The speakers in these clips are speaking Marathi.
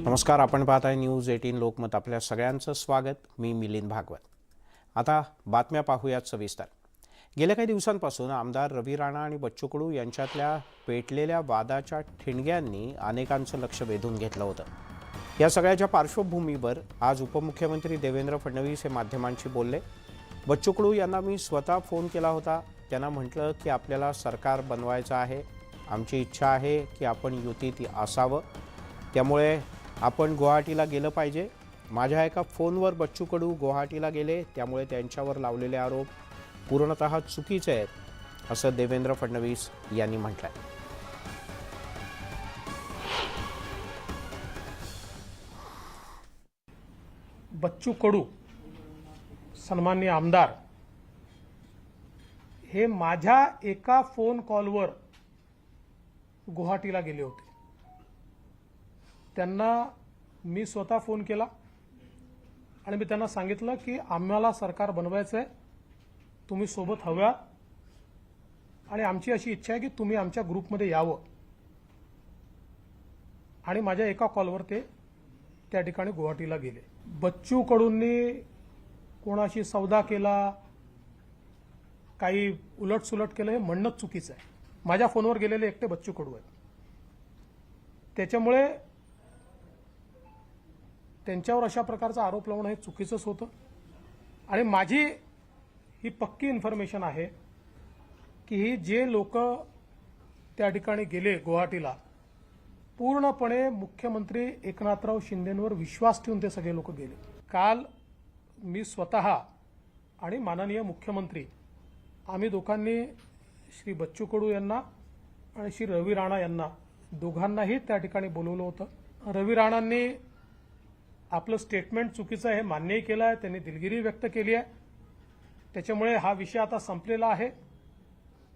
नमस्कार, आपण पाहत आहे न्यूज 18 लोकमत. आपल्या सगळ्यांचं स्वागत. मी मिलिंद भागवत. आता बातम्या पाहूयात सविस्तर. गेल्या काही दिवसांपासून आमदार रवी राणा आणि बच्चू कडू यांच्यातल्या पेटलेल्या वादाच्या ठिणग्यांनी अनेकांचं लक्ष वेधून घेतलं होतं. या सगळ्याच्या पार्श्वभूमीवर आज उपमुख्यमंत्री देवेंद्र फडणवीस हे माध्यमांशी बोलले. बच्चू कडू यांना मी स्वतः फोन केला होता. त्यांना म्हटलं की आपल्याला सरकार बनवायचं आहे, आमची इच्छा आहे की आपण युतीत असावं, त्यामुळे आपण गुवाहाटीला गेलं पाहिजे. माझ्या एका फोनवर बच्चू कडू गुवाहाटीला गेले, त्यामुळे त्यांच्यावर लावलेले आरोप पूर्णतः चुकीचे आहेत, असं देवेंद्र फडणवीस यांनी म्हटलंय. बच्चू कडू सन्माननीय आमदार हे माझ्या एका फोन कॉलवर गुवाहाटीला गेले होते. त्यांना मी स्वतः फोन केला आणि मी त्यांना सांगितलं की आम्हाला सरकार बनवायचं आहे, तुम्ही सोबत हव्या आणि आमची अशी इच्छा आहे की तुम्ही आमच्या ग्रुपमध्ये यावं. आणि माझ्या एका कॉलवर ते त्या ठिकाणी गुवाहाटीला गेले. बच्चू कडूंनी कोणाशी सौदा केला, काही उलटसुलट केलं हे म्हणणंच चुकीचं आहे. माझ्या फोनवर गेलेले एकटे बच्चू कडू आहेत. त्याच्यामुळे त्यांच्यावर अशा प्रकारचा आरोप लावणं हे चुकीचंच होतं. आणि माझी ही पक्की इन्फॉर्मेशन आहे की ही जे लोक त्या ठिकाणी गेले गुवाहाटीला, पूर्णपणे मुख्यमंत्री एकनाथराव शिंदेंवर विश्वास ठेवून ते सगळे लोक गेले. काल मी स्वतः आणि माननीय मुख्यमंत्री आम्ही दोघांनी श्री बच्चू कडू यांना आणि श्री रवी राणा यांना दोघांनाही त्या ठिकाणी बोलवलं होतं. रवी राणांनी आपलं स्टेटमेंट चुकीचं आहे हे मान्यही केलं आहे, त्यांनी दिलगिरी व्यक्त केली आहे. त्याच्यामुळे हा विषय आता संपलेला आहे.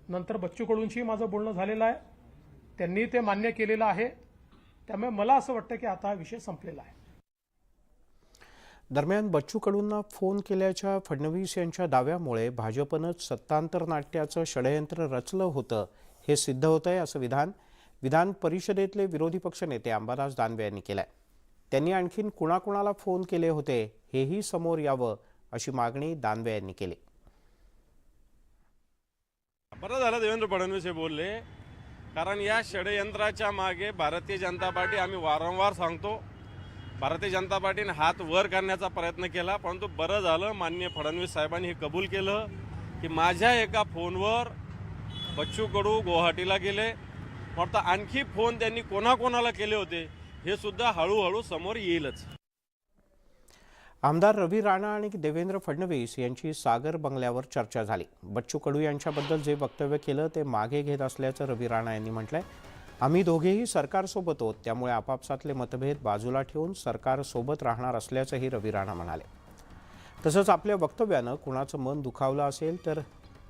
नंतर बच्चू कडूंशी माझं बोलणं झालेलं आहे, त्यांनी ते मान्य केलेलं आहे. त्यामुळे मला असं वाटतं की आता हा विषय संपलेला आहे. दरम्यान बच्चू कडूंना फोन केल्याच्या फडणवीस यांच्या दाव्यामुळे भाजपनंच सत्तांतर नाट्याचं षडयंत्र रचलं होतं हे सिद्ध होतंय, असं विधान परिषदेतले विरोधी पक्षनेते अंबादास दानवे यांनी केलंय. त्यांनी आणखीन कुणाकुणाला फोन केले होते हेही समोर यावं, अशी मागणी दानवे यांनी केली. बरं झालं देवेंद्र फडणवीस हे बोलले, कारण या षडयंत्राच्या मागे भारतीय जनता पार्टी, आम्ही वारंवार सांगतो, भारतीय जनता पार्टीने हात वर करण्याचा प्रयत्न केला. परंतु बरं झालं माननीय फडणवीस साहेबांनी हे कबूल केलं की माझ्या एका फोनवर बच्चू कडू गुवाहाटीला गेले. फक्त आणखी फोन त्यांनी कोणाकोणाला केले होते हे सुद्धा हळूहळू समोर येईलच. आमदार रवी राणा आणि देवेंद्र फडणवीस यांची सागर बंगल्यावर चर्चा झाली. बच्चू कडू यांच्याबद्दल जे वक्तव्य केलं ते मागे घेत असल्याचं रवी राणा यांनी म्हटलंय. आम्ही दोघेही सरकारसोबत आहोत, त्यामुळे आपापसातले मतभेद बाजूला ठेवून सरकारसोबत राहणार असल्याचंही रवी राणा म्हणाले. तसंच आपल्या वक्तव्यानं कुणाचं मन दुखावलं असेल तर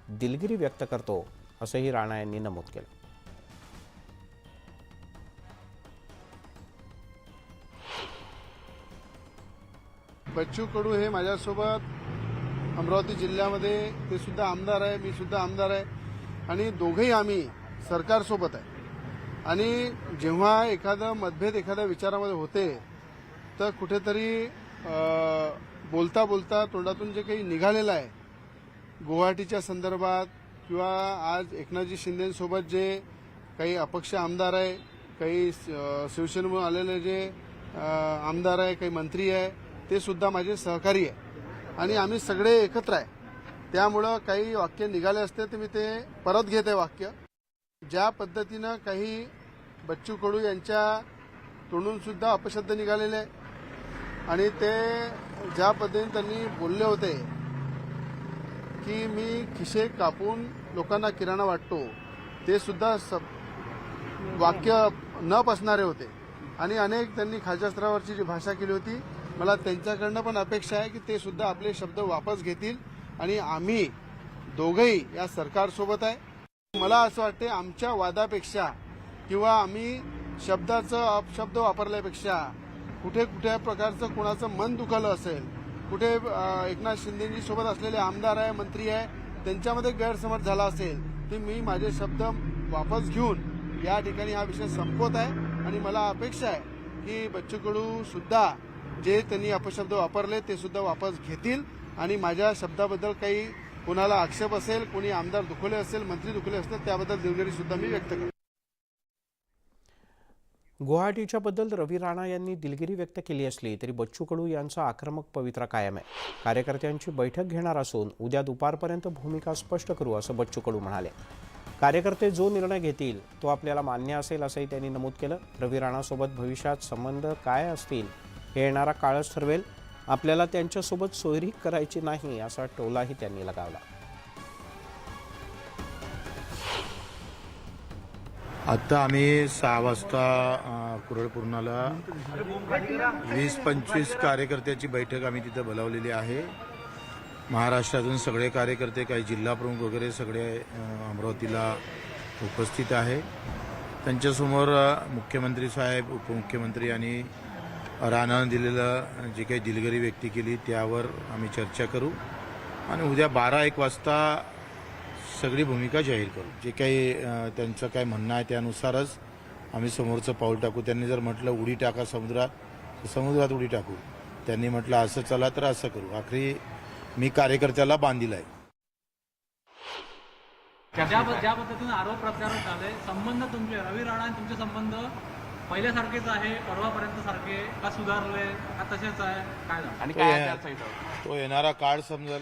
दिलगिरी व्यक्त करतो, असंही राणा यांनी नमूद केलं. बच्चू कडू हे माझ्यासोबत अमरावती जिल्ह्यामध्ये, ते सुद्धा आमदार आहे, मी सुद्धा आमदार आहे आणि दोघेही आम्ही सरकारसोबत आहे. आणि जेव्हा एखादा मतभेद एखाद्या विचारामध्ये होते तर कुठेतरी बोलता बोलता तोंडातून जे काही निघालेलं आहे गुवाहाटीच्या संदर्भात, किंवा आज एकनाथजी शिंदेसोबत जे काही अपक्ष आमदार आहे, काही शिवसेनेमधून आलेले जे आमदार आहे, काही मंत्री आहे, ते सुद्धा माझे सहकारी आहे आणि आम्ही सगळे एकत्र आहे. त्यामुळं काही वाक्य निघाले असते तर मी ते परत घेत आहे वाक्य. ज्या पद्धतीनं काही बच्चू कडू यांच्या तोंडून सुद्धा अपशब्द निघालेले आहे आणि ते ज्या पद्धतीने त्यांनी बोलले होते की मी खिसे कापून लोकांना किराणा वाटतो, ते सुद्धा वाक्य न पसणारे होते. आणि अनेक त्यांनी खालच्या स्तरावरची जी भाषा केली होती, मला त्यांच्याकडनं पण अपेक्षा आहे की ते सुद्धा आपले शब्द वापस घेतील आणि आम्ही दोघंही या सरकारसोबत आहे. मला असं वाटते आमच्या वादापेक्षा किंवा आम्ही शब्दाचं अपशब्द वापरल्यापेक्षा कुठे कुठे प्रकारचं कुणाचं मन दुखावलं असेल, कुठे एकनाथ शिंदेजी सोबत असलेले आमदार आहे, मंत्री आहे, त्यांच्यामध्ये गैरसमज झाला असेल तर मी माझे शब्द वापस घेऊन या ठिकाणी हा विषय संपवत आहे आणि मला अपेक्षा आहे की बच्चू कडू सुद्धा जे त्यांनी अपशब्द वापरले ते सुद्धा वापस घेतील आणि माझ्या शब्दाबद्दल काही कोणाला आक्षेप असेल, कोणी आमदार दुखवले असेल, मंत्री दुखवले असतील त्याबद्दल दिलगिरी सुद्धा मी व्यक्त करतो. गुवाहाटीच्या बद्दल रवी राणा यांनी दिलगिरी व्यक्त केली असली तरी बच्चू कडू यांचा आक्रमक पवित्रा कायम आहे. कार्यकर्त्यांची बैठक घेणार असून उद्या दुपारपर्यंत भूमिका स्पष्ट करू असं बच्चू कडू म्हणाले. कार्यकर्ते जो निर्णय घेतील तो आपल्याला मान्य असेल असंही त्यांनी नमूद केलं. रवी राणासोबत भविष्यात संबंध काय असतील हे येणारा काळच ठरवेल. आपल्याला त्यांच्यासोबत सोयरीक करायची नाही असा टोलाही त्यांनी लगावला. आता आम्ही 6 वाजता कुरळपूर्णाला 20-25 कार्यकर्त्याची बैठक आम्ही तिथं बोलावलेली आहे. महाराष्ट्रातून सगळे कार्यकर्ते, काही जिल्हा प्रमुख वगैरे सगळे अमरावतीला उपस्थित आहे. त्यांच्यासमोर मुख्यमंत्री साहेब, उपमुख्यमंत्री आणि राणानं दिलेलं जे काही दिलगिरी व्यक्त केली त्यावर आम्ही चर्चा करू आणि उद्या 12-1 वाजता सगळी भूमिका जाहीर करू. जे काही त्यांचं काय म्हणणं आहे त्यानुसारच आम्ही समोरचं पाऊल टाकू. त्यांनी जर म्हटलं उडी टाका समुद्रात, तर समुद्रात उडी टाकू. त्यांनी म्हटलं असं चला तर असं करू. आखरी मी कार्यकर्त्याला बांधील आहे. ज्या पद्धतीने आरोप प्रत्यारोप झाले, संबंध तुमचे रवी राणा आणि तुमचे संबंध पहिल्यासारखेच आहे, परवापर्यंत सारखे का सुधारले का तसेच आहे, काय झालं आणि काय तो येणारा काळ समजेल.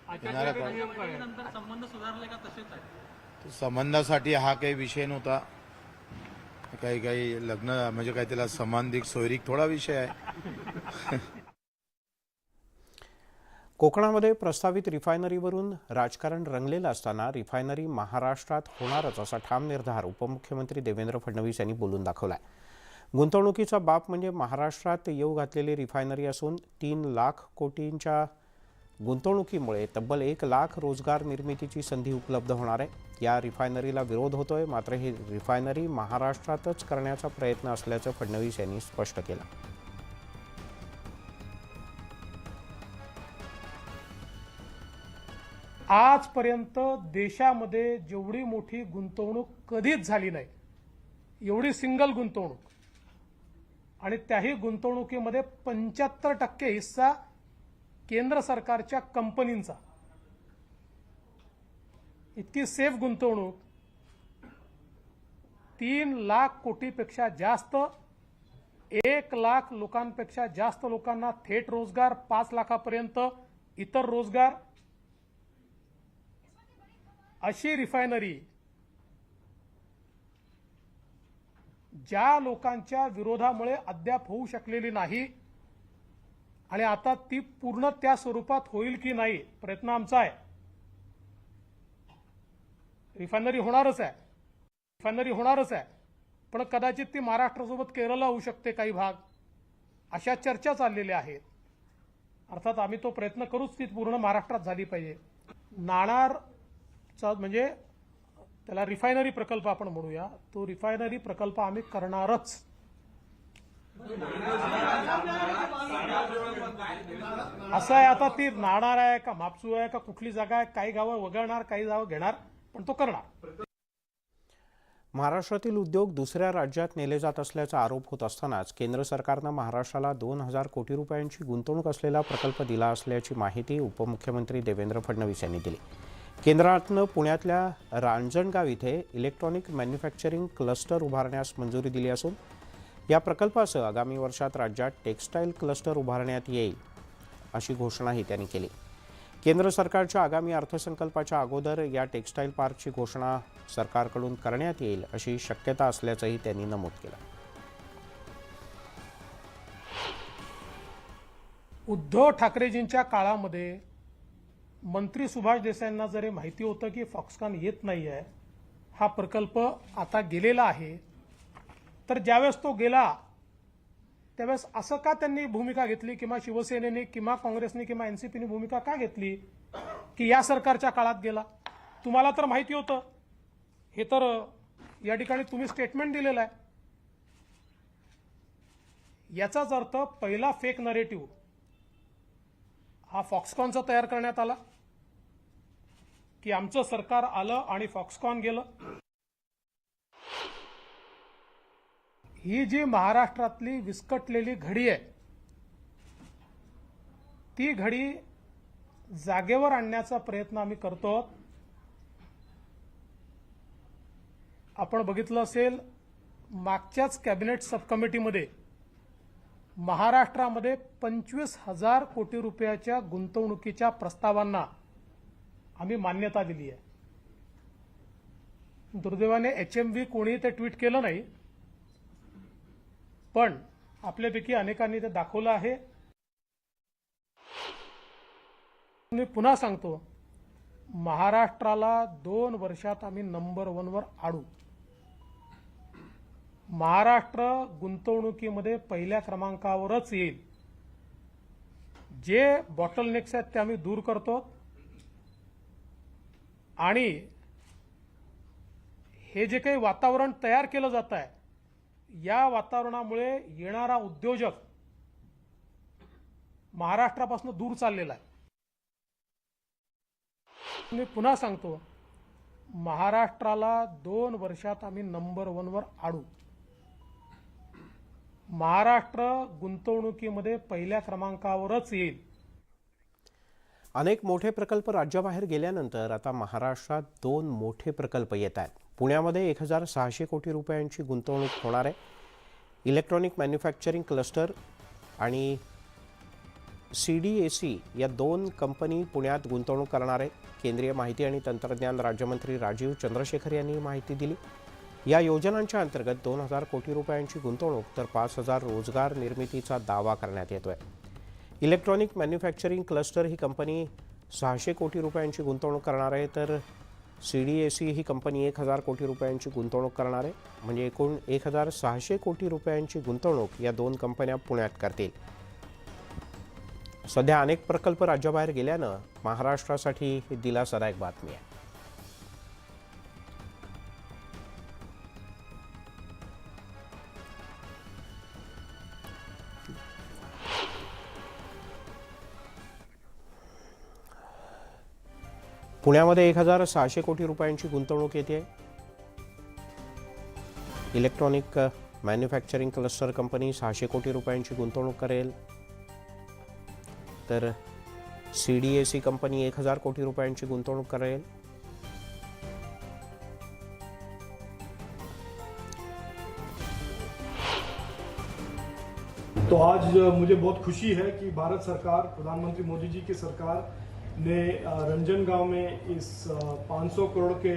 नंतर संबंध सुधारले का तसेच आहे? संबंधासाठी हा काही विषय नव्हता. काही लग्न म्हणजे काय त्याला समांधिक सोयरीक थोडा विषय आहे. कोकणामध्ये प्रस्तावित रिफायनरीवरून राजकारण रंगलेलं असताना रिफायनरी महाराष्ट्रात होणारच असा ठाम निर्धार उपमुख्यमंत्री देवेंद्र फडणवीस यांनी बोलून दाखवला आहे. गुंतवणुकीचा बाप म्हणजे महाराष्ट्रात येऊ घातलेली रिफायनरी असून 3 लाख कोटींच्या गुंतवणुकीमुळे तब्बल 1 लाख रोजगार निर्मितीची संधी उपलब्ध होणार आहे. या रिफायनरीला विरोध होतोय, मात्र ही रिफायनरी महाराष्ट्रातच करण्याचा प्रयत्न असल्याचं फडणवीस यांनी स्पष्ट केलं. आजपर्यंत देशामध्ये जेवढी मोठी गुंतवणूक कधीच झाली नाही, एवढी सिंगल गुंतवणूक, आणि त्याही गुंतवणुकीमध्ये 75% हिस्सा केंद्र सरकारच्या कंपनींचा. इतकी सेफ गुंतवणूक, 3 लाख कोटीपेक्षा जास्त, 1 लाख लोकांपेक्षा जास्त लोकांना थेट रोजगार, 5 लाखापर्यंत इतर रोजगार, अशी रिफायनरी ज्या लोकांच्या विरोधामुळे अद्याप होऊ शकलेली नाही आणि आता ती पूर्ण त्या स्वरूपात होईल की नाही प्रयत्न आमचा आहे. रिफायनरी होणारच आहे, पण कदाचित ती महाराष्ट्रासोबत केरळला होऊ शकते काही भाग, अशा चर्चा चाललेल्या आहेत. अर्थात आम्ही तो प्रयत्न करूच, ती पूर्ण महाराष्ट्रात झाली पाहिजे. नाणारचा म्हणजे त्याला रिफायनरी प्रकल्प आपण म्हणूया, तो रिफायनरी प्रकल्प आम्ही करणारच. असं आहे, आता ती नाणार आहे का म्हापसू आहे का कुठली जागा आहे, काही गावं वगळणार, काही गावं घेणार, पण तो करणार. महाराष्ट्रातील उद्योग दुसऱ्या राज्यात नेले जात असल्याचा आरोप होत असतानाच केंद्र सरकारनं महाराष्ट्राला 2,000 कोटी रुपयांची गुंतवणूक असलेला प्रकल्प दिला असल्याची माहिती उपमुख्यमंत्री देवेंद्र फडणवीस यांनी दिली. केंद्रातनं पुण्यातल्या रांजणगाव इथे इलेक्ट्रॉनिक मॅन्युफॅक्चरिंग क्लस्टर उभारण्यास मंजुरी दिली असून या प्रकल्पासह आगामी वर्षात राज्यात टेक्स्टाईल क्लस्टर उभारण्यात येईल अशी घोषणाही त्यांनी केली. केंद्र सरकारच्या आगामी अर्थसंकल्पाच्या अगोदर या टेक्स्टाईल पार्कची घोषणा सरकारकडून करण्यात येईल अशी शक्यता असल्याचंही त्यांनी नमूद केलं. उद्धव ठाकरेजींच्या काळामध्ये मंत्री सुभाष देसाईंना जरी माहिती होतं की फॉक्सकॉन येत नाही आहे, हा प्रकल्प आता गेलेला आहे, तर ज्यावेळेस तो गेला त्यावेळेस असं का त्यांनी भूमिका घेतली, किंवा शिवसेनेने किंवा काँग्रेसने किंवा एनसीपीने भूमिका का घेतली की या सरकारच्या काळात गेला? तुम्हाला तर माहिती होतं, हे तर या ठिकाणी तुम्ही स्टेटमेंट दिलेलं आहे. याचाच अर्थ पहिला फेक नरेटिव्ह हा फॉक्सकॉनचा तयार करण्यात आला की आमचं सरकार आलं आणि फॉक्सकॉन गेलं. ही जी महाराष्ट्रातली विस्कटलेली घडी आहे ती घडी जागेवर आणण्याचा प्रयत्न आम्ही करतो. आपण बघितलं असेल मागच्याच कॅबिनेट सब कमिटीमध्ये महाराष्ट्रामध्ये 25,000 कोटी रुपयाच्या गुंतवणुकीच्या प्रस्तावांना आम्ही मान्यता दिली आहे. दुर्दैवाने HMV कोणी ते ट्विट केलं नाही, पण आपल्यापैकी अनेकांनी ते दाखवलं आहे. मी पुन्हा सांगतो, महाराष्ट्राला 2 वर्षात आम्ही नंबर 1 वर आणू. महाराष्ट्र गुंतवणुकीमध्ये पहिल्या क्रमांकावरच येईल. जे बॉटलनेक्स आहेत ते आम्ही दूर करतो आणि हे जे काही वातावरण तयार केलं जात आहे या वातावरणामुळे येणारा उद्योजक महाराष्ट्रापासून दूर चाललेला आहे. मी पुन्हा सांगतो, महाराष्ट्राला 2 वर्षात आम्ही नंबर 1 वर आणू. महाराष्ट्र गुंतवणुकीमध्ये पहिल्या क्रमांकावरच येईल. अनेक मोठे प्रकल्प राज्याबाहेर गेल्यानंतर आता महाराष्ट्रात 2 मोठे प्रकल्प येत आहेत. पुण्यामध्ये 1,600 कोटी रुपयांची गुंतवणूक होणार आहे. इलेक्ट्रॉनिक मॅन्युफॅक्चरिंग क्लस्टर आणि CDAC या 2 कंपनी पुण्यात गुंतवणूक करणार आहे. केंद्रीय माहिती आणि तंत्रज्ञान राज्यमंत्री राजीव चंद्रशेखर यांनी ही माहिती दिली. या योजनांच्या अंतर्गत 2,000 कोटी रुपयांची गुंतवणूक तर 5,000 रोजगार निर्मितीचा दावा करण्यात येतोय. इलेक्ट्रॉनिक मॅन्युफॅक्चरिंग क्लस्टर ही कंपनी 600 कोटी रुपयांची गुंतवणूक करणार आहे, तर CDAC ही कंपनी 1,000 कोटी रुपयांची गुंतवणूक करणार आहे. म्हणजे एकूण 1,600 कोटी रुपयांची गुंतवणूक या 2 कंपन्या पुण्यात करतील. सध्या अनेक प्रकल्प राज्याबाहेर गेल्यानं महाराष्ट्रासाठी ही दिलासादायक बातमी आहे. पुण्यामध्ये 1,600 कोटी रुपयांची गुंतवणूक येते. इलेक्ट्रॉनिक मॅन्युफॅक्चरिंग क्लस्टर कंपनी 600 कोटी रुपयांची गुंतवणूक करेल, तर CDAC कंपनी 1,000 कोटी रुपयांची गुंतवणूक करेल. तो आज मुझे बहुत खुशी है कि भारत सरकार, प्रधानमंत्री मोदी जी की सरकार ने रंजनगांव में इस 500 करोड़ के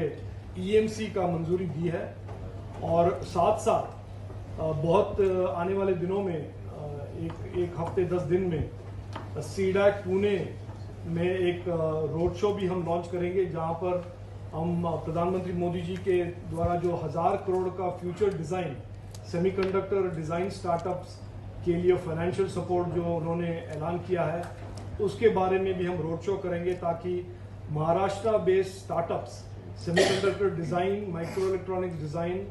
EMC का मंजूरी दी है और साथ साथ बहुत आने वाले दिनों में एक हफ्ते 10 दिन में CDAC पुणे में एक रोड शो भी हम लॉन्च करेंगे, जहां पर हम प्रधानमंत्री मोदी जी के द्वारा जो 1,000 करोड़ का future design semiconductor design startups के लिए फाइनेंशियल सपोर्ट जो उन्होंने ऐलान किया है उसके बारे में भी हम रोड शो करेंगे, ताकि Maharashtra based startups semiconductor design, micro electronics design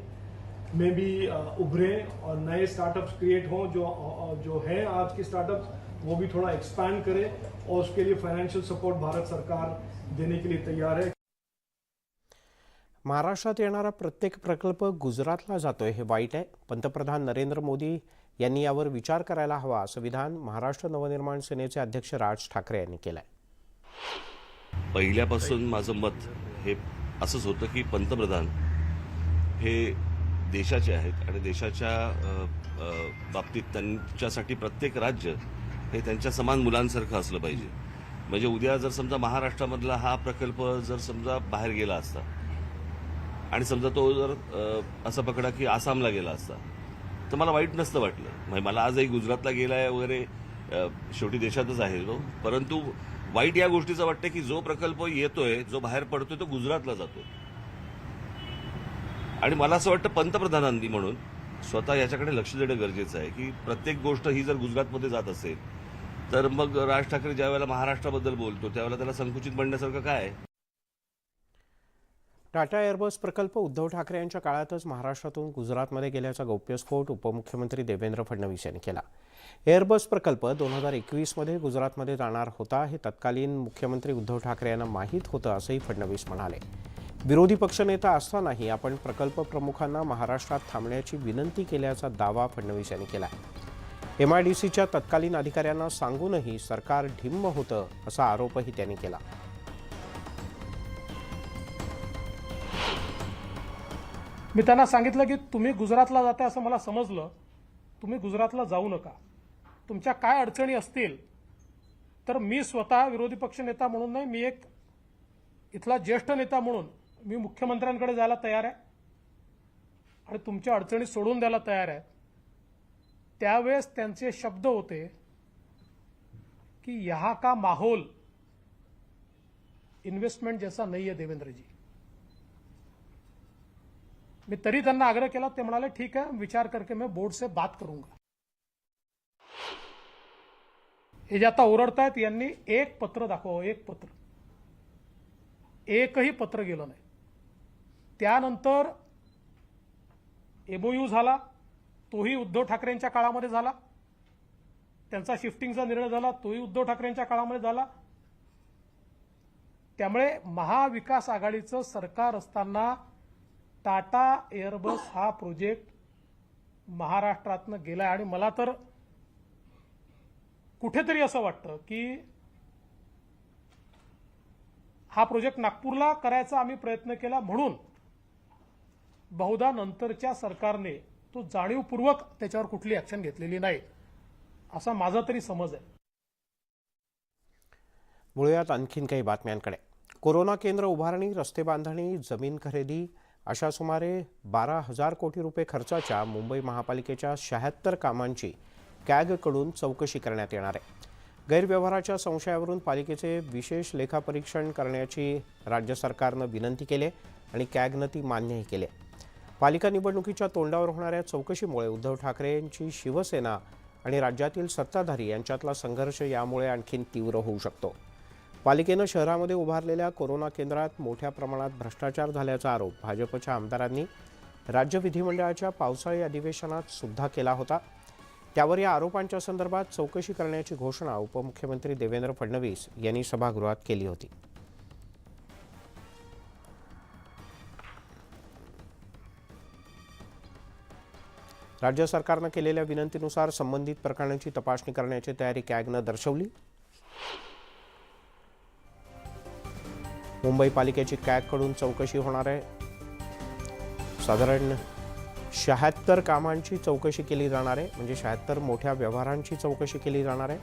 में भी उभरें और नए स्टार्टअप्स क्रिएट हों. जो हैं आज के स्टार्टअप्स वो भी थोड़ा एक्सपैंड करें और उसके लिए फाइनेंशियल सपोर्ट भारत सरकार देने के लिए तैयार है. महाराष्ट्रात येणारा प्रत्येक प्रकल्प गुजरातला जातोय हे वाईट आहे. पंतप्रधान नरेंद्र मोदी यांनी यावर विचार करायला हवा असं विधान महाराष्ट्र नवनिर्माण सेनेचे अध्यक्ष राज ठाकरे यांनी केलंय. पहिल्यापासून माझं मत हे असंच होतं की पंतप्रधान हे देशाचे आहेत आणि देशाच्या बाबतीत त्यांच्यासाठी प्रत्येक राज्य हे त्यांच्या समान मुलांसारखं असलं पाहिजे. म्हणजे उद्या जर समजा महाराष्ट्रामधला हा प्रकल्प जर समजा बाहेर गेला असता आणि समजा तो जर असं पकडा की आसामला गेला असता तर मला वाईट नसतं वाटलं. म्हणजे मला आजही गुजरातला गेलाय वगैरे, शेवटी देशातच आहे तो, परंतु वाईट या गोष्टीचं वाटतं की जो प्रकल्प येतोय, जो बाहेर पडतोय तो गुजरातला जातोय. आणि मला असं वाटतं पंतप्रधानांनी म्हणून स्वतः याच्याकडे लक्ष देणं गरजेचं आहे की प्रत्येक गोष्ट ही जर गुजरातमध्ये जात असेल तर मग राज ठाकरे ज्या वेळेला महाराष्ट्राबद्दल बोलतो त्यावेळेला त्याला संकुचित बनण्यासारखं काय आहे. टाटा एअरबस प्रकल्प उद्धव ठाकरे यांच्या काळातच महाराष्ट्रातून गुजरातमध्ये गेल्याचा गौप्यस्फोट उपमुख्यमंत्री देवेंद्र फडणवीस यांनी केला. एअरबस प्रकल्प 2021 मध्ये गुजरातमध्ये जाणार होता हे तत्कालीन मुख्यमंत्री उद्धव ठाकरे यांना माहीत होतं असंही फडणवीस म्हणाले. विरोधी पक्षनेता असतानाही आपण प्रकल्प प्रमुखांना महाराष्ट्रात थांबण्याची विनंती केल्याचा दावा फडणवीस यांनी केला. MIDCच्या तत्कालीन अधिकाऱ्यांना सांगूनही सरकार ढिम्म होतं असा आरोपही त्यांनी केला. मी त्यांना सांगितलं की तुम्ही गुजरातला जाता असं मला समजलं, तुम्ही गुजरातला जाऊ नका. तुमच्या काय अडचणी असतील तर मी स्वतः विरोधी पक्षनेता म्हणून नाही, मी एक इथला ज्येष्ठ नेता म्हणून मी मुख्यमंत्र्यांकडे जायला तयार आहे आणि तुमच्या अडचणी सोडून द्यायला तयार आहे. त्यावेळेस त्यांचे शब्द होते कि यहाँ का माहौल इन्वेस्टमेंट जैसा नहीं है देवेंद्र जी. मी तरी त्यांना आग्रह केला, ते म्हणाले ठीक है, विचार करके मैं बोर्ड से बात करूंगा. हे जे आता ओरडतायत यांनी एक पत्र दाखवावं, एक पत्र, एकही पत्र गेलं नाही. त्यानंतर MOU झाला, तोही उद्धव ठाकरेंच्या काळामध्ये झाला. त्यांचा शिफ्टिंगचा निर्णय झाला, तोही उद्धव ठाकरेंच्या काळामध्ये झाला. त्यामुळे महाविकास आघाडीचं सरकार असताना टाटा एअरबस हा प्रोजेक्ट महाराष्ट्रातनं गेला आणि मला तर कुठेतरी असं वाटतं की हा प्रोजेक्ट नागपूरला करायचा आम्ही प्रयत्न केला म्हणून बहुधा नंतरच्या सरकारने तो जाणीवपूर्वक त्याच्यावर कुठली ऍक्शन घेतलेली नाही असा माझा तरी समज आहे. वळूयात आणखीन काही बातम्यांकडे. कोरोना केंद्र उभारणी, रस्ते बांधणी, जमीन खरेदी अशा सुमारे 12,000 कोटी रुपये खर्चाच्या मुंबई महापालिकेच्या 76 कामांची कॅगकडून चौकशी करण्यात येणार आहे. गैरव्यवहाराच्या संशयावरून पालिकेचे विशेष लेखापरीक्षण करण्याची राज्य सरकारनं विनंती केली आणि कॅगनं ती मान्यही केली. पालिका निवडणुकीच्या तोंडावर होणाऱ्या चौकशीमुळे उद्धव ठाकरेंची शिवसेना आणि राज्यातील सत्ताधारी यांच्यातला संघर्ष यामुळे आणखीन तीव्र होऊ शकतो. पालिकेनं शहरामध्ये उभारलेल्या कोरोना केंद्रात मोठ्या प्रमाणात भ्रष्टाचार झाल्याचा आरोप भाजपच्या आमदारांनी राज्य विधिमंडळाच्या पावसाळी अधिवेशनात सुद्धा केला होता. त्यावर या आरोपांच्या संदर्भात चौकशी करण्याची घोषणा उपमुख्यमंत्री देवेंद्र फडणवीस यांनी सभागृहात केली होती. राज्य सरकारनं केलेल्या विनंतीनुसार संबंधित प्रकरणाची तपासणी करण्याची तयारी कॅगनं दर्शवली. मुंबई पालिकेची कॅगकडून चौकशी होणार आहे. साधारण 76 कामांची चौकशी केली जाणार आहे, म्हणजे 76 मोठ्या व्यवहारांची चौकशी केली जाणार आहे.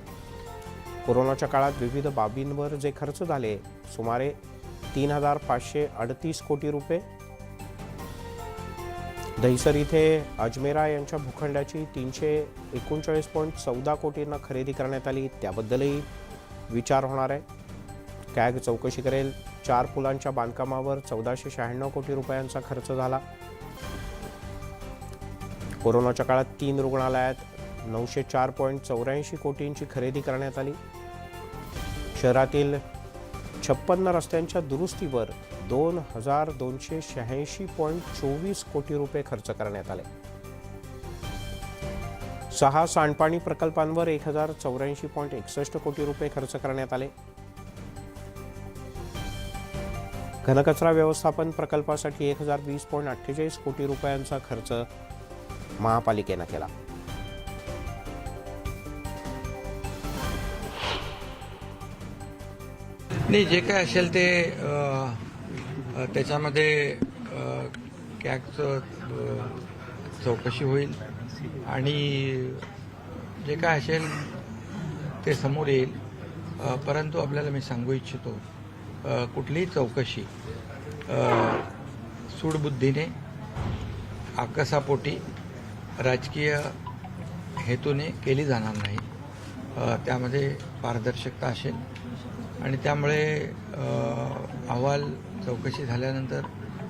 कोरोनाच्या काळात विविध बाबींवर जे खर्च झाले सुमारे 3,538 कोटी रुपये. दहिसर इथे अजमेरा यांच्या भूखंडाची 339.14 कोटींना खरेदी करण्यात आली, त्याबद्दलही विचार होणार आहे. कॅग चौकशी करेल. 4 पुलांच्या बांधकामावर 1496 कोटी रुपयांचा खर्च झाला. कोरोनाच्या काळात 3 रुग्णालयात 904.84 कोटींची खरेदी करण्यात आली. शहरातील 56 रस्त्यांच्या दुरुस्तीवर 2,286.24 कोटी रुपये खर्च करण्यात आले. 6 सांडपाणी प्रकल्पांवर 1,084.61 कोटी रुपये खर्च करण्यात आले. घनकचरा व्यवस्थापन प्रकल्पासाठी 1,020.48 कोटी रुपयांचा खर्च महापालिकेनं केला. नाही, जे काय असेल ते त्याच्यामध्ये कॅगचं चौकशी होईल आणि जे काय असेल ते समोर येईल. परंतु आपल्याला मी सांगू इच्छितो, कुठलीही चौकशी सूडबुद्धीने, आकसापोटी, राजकीय हेतूने केली जाणार नाही. त्यामध्ये पारदर्शकता असेल आणि त्यामुळे अहवाल चौकशी झाल्यानंतर,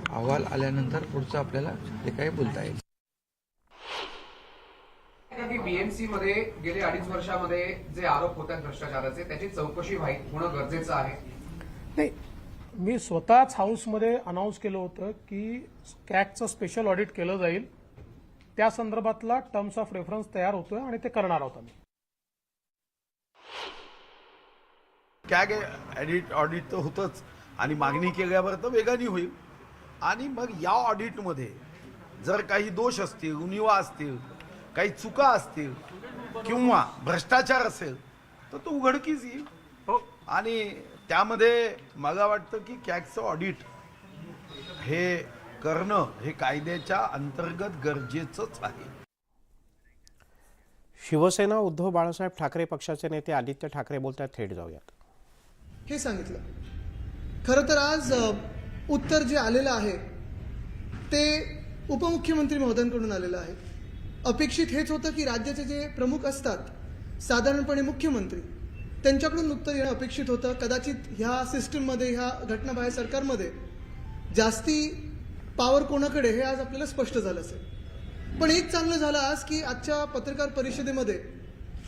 अहवाल आल्यानंतर पुढचं आपल्याला जे काही बोलता येईल. बीएमसी मध्ये गेले 2.5 वर्षामध्ये जे आरोप होतात भ्रष्टाचाराचे, त्याची चौकशी होणं गरजेचं आहे. नाही, मी स्वतःच हाऊसमध्ये अनाऊन्स केलं होतं की कॅगचं स्पेशल ऑडिट केलं जाईल. त्या संदर्भातला टर्म्स ऑफ रेफरन्स तयार होतोय आणि ते करणार आहोत आम्ही. कॅग ऑडिट तर होतंच आणि मागणी केल्यावर तर वेगाने होईल. आणि मग या ऑडिटमध्ये जर काही दोष असतील, उणिवा असतील, काही चुका असतील किंवा भ्रष्टाचार असेल तर तो उघडकीस येईल. आणि त्यामध्ये मला वाटतं की कॅगचं ऑडिट हे करणं हे कायद्याच्या अंतर्गत गरजेचंच आहे. शिवसेना उद्धव बाळासाहेब ठाकरे पक्षाचे नेते आदित्य ठाकरे बोलतात, थेट जाऊयात. हे सांगितलं. खरं तर आज उत्तर जे आलेलं आहे ते उपमुख्यमंत्री महोदयांकडून आलेलं आहे. अपेक्षित हेच होतं की राज्याचे जे प्रमुख असतात साधारणपणे मुख्यमंत्री त्यांच्याकडून उत्तर येणं अपेक्षित होतं. कदाचित ह्या सिस्टीममध्ये, ह्या घटनाबाह्य सरकारमध्ये जास्ती पॉवर कोणाकडे हे आज आपल्याला स्पष्ट झालं असेल. पण एक चांगलं झालं आज की आजच्या पत्रकार परिषदेमध्ये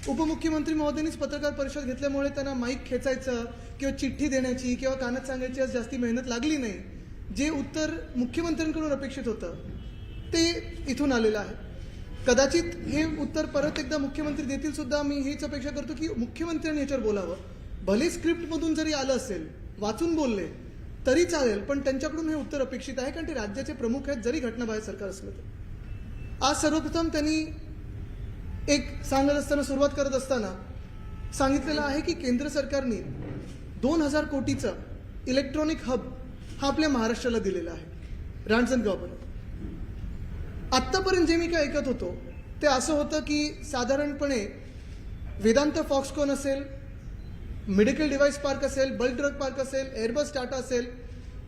उपमुख्यमंत्री महोदयांनीच पत्रकार परिषद घेतल्यामुळे त्यांना माईक खेचायचं किंवा चिठ्ठी देण्याची किंवा कानात सांगायची आज जास्ती मेहनत लागली नाही. जे उत्तर मुख्यमंत्र्यांकडून अपेक्षित होतं ते इथून आलेलं आहे. कदाचित हे उत्तर परत एकदा मुख्यमंत्री देतील सुद्धा. मी हीच अपेक्षा करतो की मुख्यमंत्र्यांनी याच्यावर बोलावं. भले स्क्रिप्टमधून जरी आलं असेल, वाचून बोलले तरी चालेल, पण त्यांच्याकडून हे उत्तर अपेक्षित आहे, कारण ते राज्याचे प्रमुख आहेत जरी घटनाबाह्य सरकार असलं तर. आज सर्वप्रथम त्यांनी एक सांगत असताना, सुरुवात करत असताना सांगितलेलं आहे की केंद्र सरकारने 2000 कोटीचा इलेक्ट्रॉनिक हब हा आपल्या महाराष्ट्राला दिलेला आहे रांजणगावपर्यंत. आत्तापर्यंत जे मी काय ऐकत होतो ते असं होतं की साधारणपणे वेदांत फॉक्सकॉन असेल, मेडिकल डिव्हाइस पार्क असेल, बल्क ड्रग पार्क असेल, एअरबस टाटा असेल,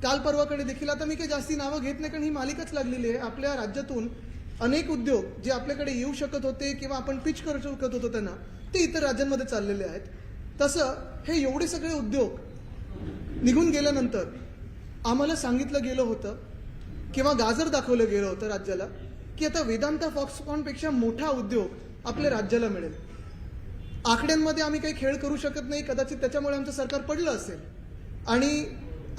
काल परवाकडे देखील, आता मी काही जास्ती नावं घेत नाही कारण ही मालिकाच लागलेली आहे. आपल्या राज्यातून अनेक उद्योग जे आपल्याकडे येऊ शकत होते किंवा आपण पिच करू शकत होतो त्यांना, ते इतर राज्यांमध्ये चाललेले आहेत. तसं हे एवढे सगळे उद्योग निघून गेल्यानंतर आम्हाला सांगितलं गेलं होतं किंवा गाजर दाखवलं गेलं होतं राज्याला की आता वेदांता फॉक्सकॉनपेक्षा मोठा उद्योग आपल्या राज्याला मिळेल. आकड्यांमध्ये आम्ही काही खेळ करू शकत नाही, कदाचित त्याच्यामुळे आमचं सरकार पडलं असेल. आणि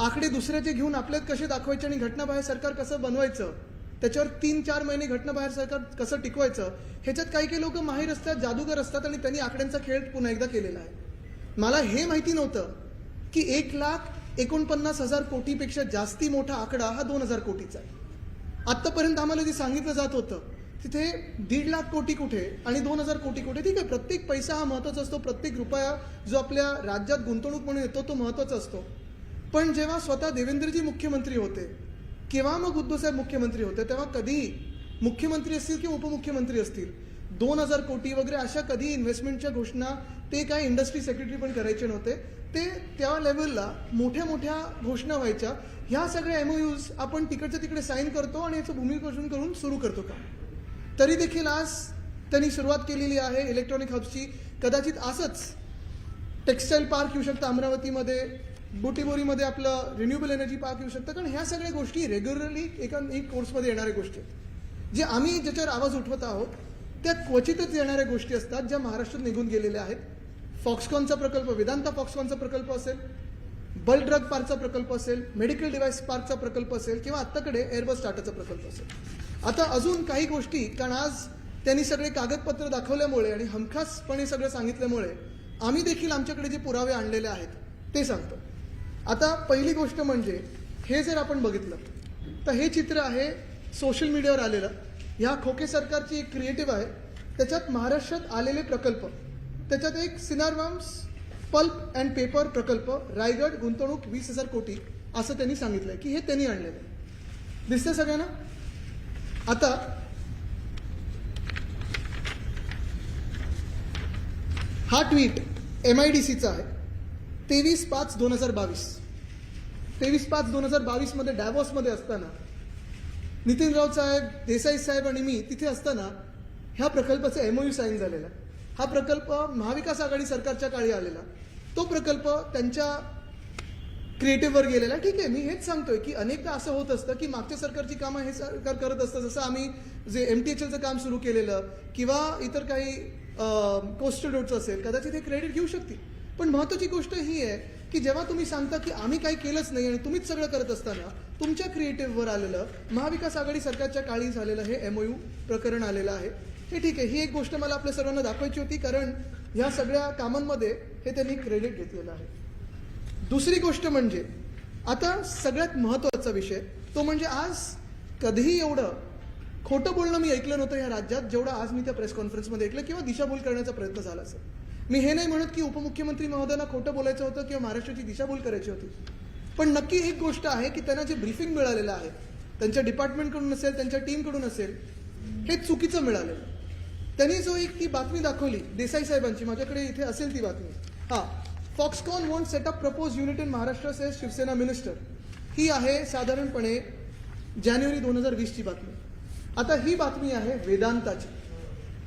आकडे दुसऱ्याचे घेऊन आपल्यात कसे दाखवायचे आणि घटनाबाह्य सरकार कसं बनवायचं, त्याच्यावर 3-4 महिने घटनाबाहेर सरकार कसं टिकवायचं, ह्याच्यात काही काही लोक माहीर असतात, जादूगर असतात आणि त्यांनी आकड्यांचा खेळ पुन्हा एकदा केलेला आहे. मला हे माहिती नव्हतं की 1,49,000 कोटीपेक्षा जास्ती मोठा आकडा हा 2,000 कोटीचा आहे. आत्तापर्यंत आम्हाला जे सांगितलं जात होतं तिथे 1.5 लाख कोटी कुठे आणि 2,000 कोटी कुठे. ठीक आहे, प्रत्येक पैसा हा महत्त्वाचा असतो, प्रत्येक रुपया जो आपल्या राज्यात गुंतवणूक म्हणून येतो तो महत्त्वाचा असतो. पण जेव्हा स्वतः देवेंद्रजी मुख्यमंत्री होते किंवा मग उद्धवसाहेब मुख्यमंत्री होते तेव्हा कधीही मुख्यमंत्री असतील किंवा उपमुख्यमंत्री असतील 2,000 कोटी वगैरे अशा कधी इन्व्हेस्टमेंटच्या घोषणा ते काय इंडस्ट्री सेक्रेटरी पण करायचे नव्हते. ते त्या लेवलला मोठ्या मोठ्या घोषणा व्हायच्या. ह्या सगळ्या MOUs आपण तिकडच्या तिकडे साईन करतो आणि याचं भूमिपूजन करून सुरू करतो का. तरी देखील आज त्यांनी सुरुवात केलेली आहे इलेक्ट्रॉनिक हब्सची. कदाचित असंच टेक्स्टाईल पार्क येऊ शकतं अमरावतीमध्ये, बुटीबोरीमध्ये आपलं रिन्युएबल एनर्जी पार्क येऊ शकतं. कारण ह्या सगळ्या गोष्टी रेग्युलरली एक कोर्समध्ये येणाऱ्या गोष्टी आहेत. जे आम्ही ज्याच्यावर आवाज उठवत आहोत त्या क्वचितच येणाऱ्या गोष्टी असतात ज्या महाराष्ट्रात निघून गेलेल्या आहेत. फॉक्सकॉनचा प्रकल्प, वेदांता फॉक्सकॉनचा प्रकल्प असेल, बल्क ड्रग पार्कचा प्रकल्प असेल, मेडिकल डिव्हाइस पार्कचा प्रकल्प असेल किंवा आत्ताकडे एअरबस टाटाचा प्रकल्प असेल. आता अजून काही गोष्टी, कारण आज त्यांनी सगळे कागदपत्र दाखवल्यामुळे आणि हमखासपणे सगळं सांगितल्यामुळे आम्ही देखील आमच्याकडे जे पुरावे आणलेले आहेत ते सांगतो. आता पहिली गोष्ट म्हणजे हे जर आपण बघितलं तर हे चित्र आहे सोशल मीडियावर आलेलं. ह्या खोके सरकारची एक क्रिएटिव्ह आहे, त्याच्यात महाराष्ट्रात आलेले प्रकल्प, त्याच्यात एक सिनारवाम्स पल्प अँड पेपर प्रकल्प रायगड, गुंतवणूक 20,000 कोटी असं त्यांनी सांगितलंय की हे त्यांनी आणलेलं आहे. दिसतंय सगळ्यांना. आता हा ट्विट MIDCचा आहे 23/5/2022. 23/5/2022 मध्ये डॅव्हॉसमध्ये असताना नितीन राऊत साहेब, देसाई साहेब आणि मी तिथे असताना ह्या प्रकल्पाचे MOU साईन झालेला. हा प्रकल्प महाविकास आघाडी सरकारच्या काळी आलेला. तो प्रकल्प त्यांच्या क्रिएटिव्हवर गेलेला. ठीक आहे, मी हेच सांगतोय की अनेकदा असं होत असतं की मागच्या सरकारची कामं हे सरकार करत असतं. जसं आम्ही जे MTHLचं काम सुरू केलेलं किंवा इतर काही कोस्टल रोडचं असेल, कदाचित हे क्रेडिट घेऊ शकतील. पण महत्त्वाची गोष्ट ही आहे की जेव्हा तुम्ही सांगता की आम्ही काही केलंच नाही आणि तुम्हीच सगळं करत असताना तुमच्या क्रिएटिव्हवर आलेलं महाविकास आघाडी सरकारच्या काळी झालेलं हे MOU प्रकरण आलेलं आहे. हे ठीक आहे, ही एक गोष्ट मला आपल्या सर्वांना दाखवायची होती कारण ह्या सगळ्या कामांमध्ये हे त्यांनी क्रेडिट घेतलेलं आहे. दुसरी गोष्ट म्हणजे आता सगळ्यात महत्त्वाचा विषय तो म्हणजे आज कधीही एवढं खोटं बोलणं मी ऐकलं नव्हतं या राज्यात जेवढं आज मी त्या प्रेस कॉन्फरन्समध्ये ऐकलं किंवा दिशाभूल करण्याचा प्रयत्न झाला असेल. मी हे नाही म्हणत की उपमुख्यमंत्री महोदयांना खोटं बोलायचं होतं किंवा महाराष्ट्राची दिशाभूल करायची होती, पण नक्की एक गोष्ट आहे की त्यांना जे ब्रीफिंग मिळालेलं आहे त्यांच्या डिपार्टमेंटकडून असेल त्यांच्या टीमकडून असेल हे चुकीचं मिळालेलं. त्यांनी जो एक ती बातमी दाखवली देसाई साहेबांची, माझ्याकडे इथे असेल ती बातमी, Foxconn want set up propose unit in Maharashtra says Shiv Sena minister, ही आहे साधारणपणे जानेवारी 2020ची बातमी. आता ही बातमी आहे वेदांताची.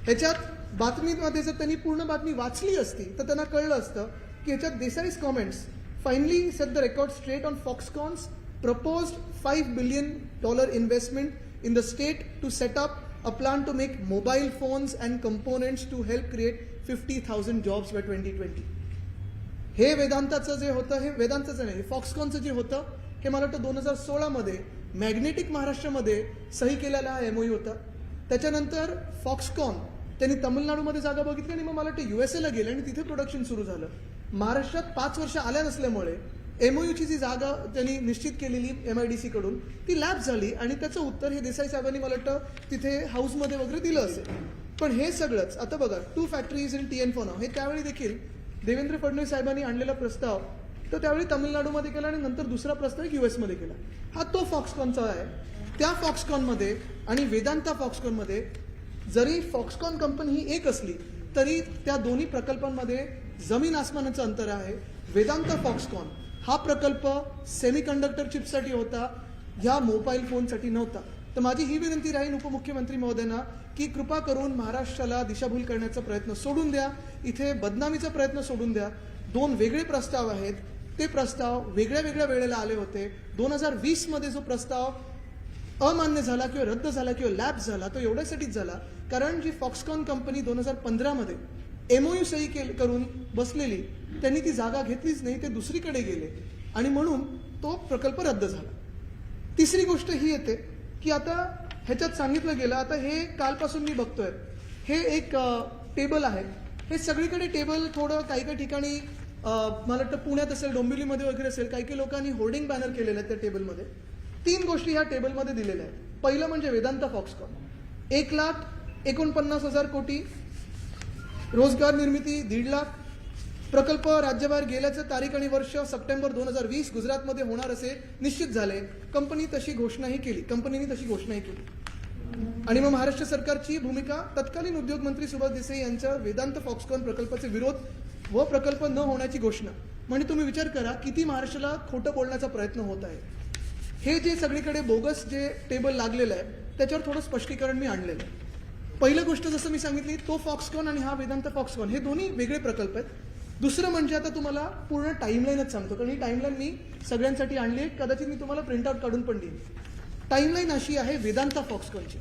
ह्याच्यात बातमीमध्ये जर त्यांनी पूर्ण बातमी वाचली असती तर त्यांना कळलं असतं की ह्याच्यात Desai's comments finally set the record straight on Foxconn's proposed $5 billion investment in the state to set up a plan to make mobile phones and components to help create 50,000 jobs by 2020. हे वेदांताचं जे होतं हे वेदांताचं नाही, फॉक्सकॉनचं जे होतं हे मला वाटतं 2016 मध्ये मॅग्नेटिक महाराष्ट्रामध्ये सही केलेला हा एमओयू होता. त्याच्यानंतर फॉक्सकॉन त्यांनी तामिळनाडूमध्ये जागा बघितली आणि मग मला वाटतं USA ला गेले आणि तिथे प्रोडक्शन सुरू झालं. महाराष्ट्रात 5 वर्ष आल्या नसल्यामुळे एमओयूची जी जागा त्यांनी निश्चित केलेली MIDC कडून ती लॅप झाली आणि त्याचं उत्तर हे देसाई साहेबांनी मला वाटतं तिथे हाऊसमध्ये वगैरे दिलं असेल. पण हे सगळंच आता बघा 2 factories in TN for now हे त्यावेळी देखील देवेंद्र फडणवीस साहेबांनी आणलेला प्रस्ताव तो त्यावेळी तामिळनाडूमध्ये केला आणि नंतर दुसरा प्रस्ताव US मध्ये केला. हा तो फॉक्सकॉनचा आहे. त्या फॉक्सकॉनमध्ये आणि वेदांता फॉक्सकॉनमध्ये जरी फॉक्सकॉन कंपनी ही एक असली तरी त्या दोन्ही प्रकल्पांमध्ये जमीन आसमानाचं अंतर आहे. वेदांता फॉक्सकॉन हा प्रकल्प सेमीकंडक्टर चिपसाठी होता, ह्या मोबाईल फोनसाठी नव्हता. तर माझी ही विनंती राहील उपमुख्यमंत्री महोदयांना की कृपा करून महाराष्ट्राला दिशाभूल करण्याचा प्रयत्न सोडून द्या, इथे बदनामीचा प्रयत्न सोडून द्या. 2 वेगळे प्रस्ताव आहेत, ते प्रस्ताव वेगळ्या वेगळ्या वेळेला आले होते. 2020 मध्ये जो प्रस्ताव अमान्य झाला किंवा रद्द झाला किंवा लॅप झाला तो एवढ्यासाठीच झाला कारण जी फॉक्सकॉन कंपनी 2015 मध्ये MOU सही करून बसलेली त्यांनी ती जागा घेतलीच नाही, ते दुसरीकडे गेले आणि म्हणून तो प्रकल्प रद्द झाला. तिसरी गोष्ट ही येते की आता ह्याच्यात सांगितलं गेलं, आता हे कालपासून मी बघतोय हे एक टेबल आहे. हे सगळीकडे टेबल थोडं काही काही ठिकाणी मला वाटतं पुण्यात असेल, डोंबिवलीमध्ये वगैरे असेल, काही काही लोकांनी होर्डिंग बॅनर केलेले आहेत त्या टेबलमध्ये. 3 गोष्टी ह्या टेबलमध्ये दिलेल्या आहेत. पहिलं म्हणजे वेदांता फॉक्सकॉन 1,49,000 कोटी, रोजगार निर्मिती 1.5 लाख, प्रकल्प राज्यभर गेल्याचं तारीख आणि वर्ष सप्टेंबर 2020 गुजरातमध्ये होणार असे निश्चित झाले. कंपनीने तशी घोषणाही केली. आणि मग महाराष्ट्र सरकारची भूमिका, तत्कालीन उद्योग मंत्री सुभाष देसाई यांच्या वेदांत फॉक्सकॉन प्रकल्पाचे विरोध व प्रकल्प न होण्याची घोषणा. म्हणजे तुम्ही विचार करा किती महाराष्ट्राला खोटं बोलण्याचा प्रयत्न होत आहे. हे जे सगळीकडे बोगस जे टेबल लागलेलं आहे त्याच्यावर थोडं स्पष्टीकरण मी आणलेलं आहे. पहिलं गोष्ट जसं मी सांगितली तो फॉक्सकॉन आणि हा वेदांत फॉक्सकॉन हे दोन्ही वेगळे प्रकल्प आहेत. दुसरं म्हणजे आता तुम्हाला पूर्ण टाईमलाईनच सांगतो कारण ही टाईमलाईन मी सगळ्यांसाठी आणली आहे, कदाचित मी तुम्हाला प्रिंटआउट काढून पण देईन. टाईमलाईन अशी आहे वेदांता फॉक्सकॉनची.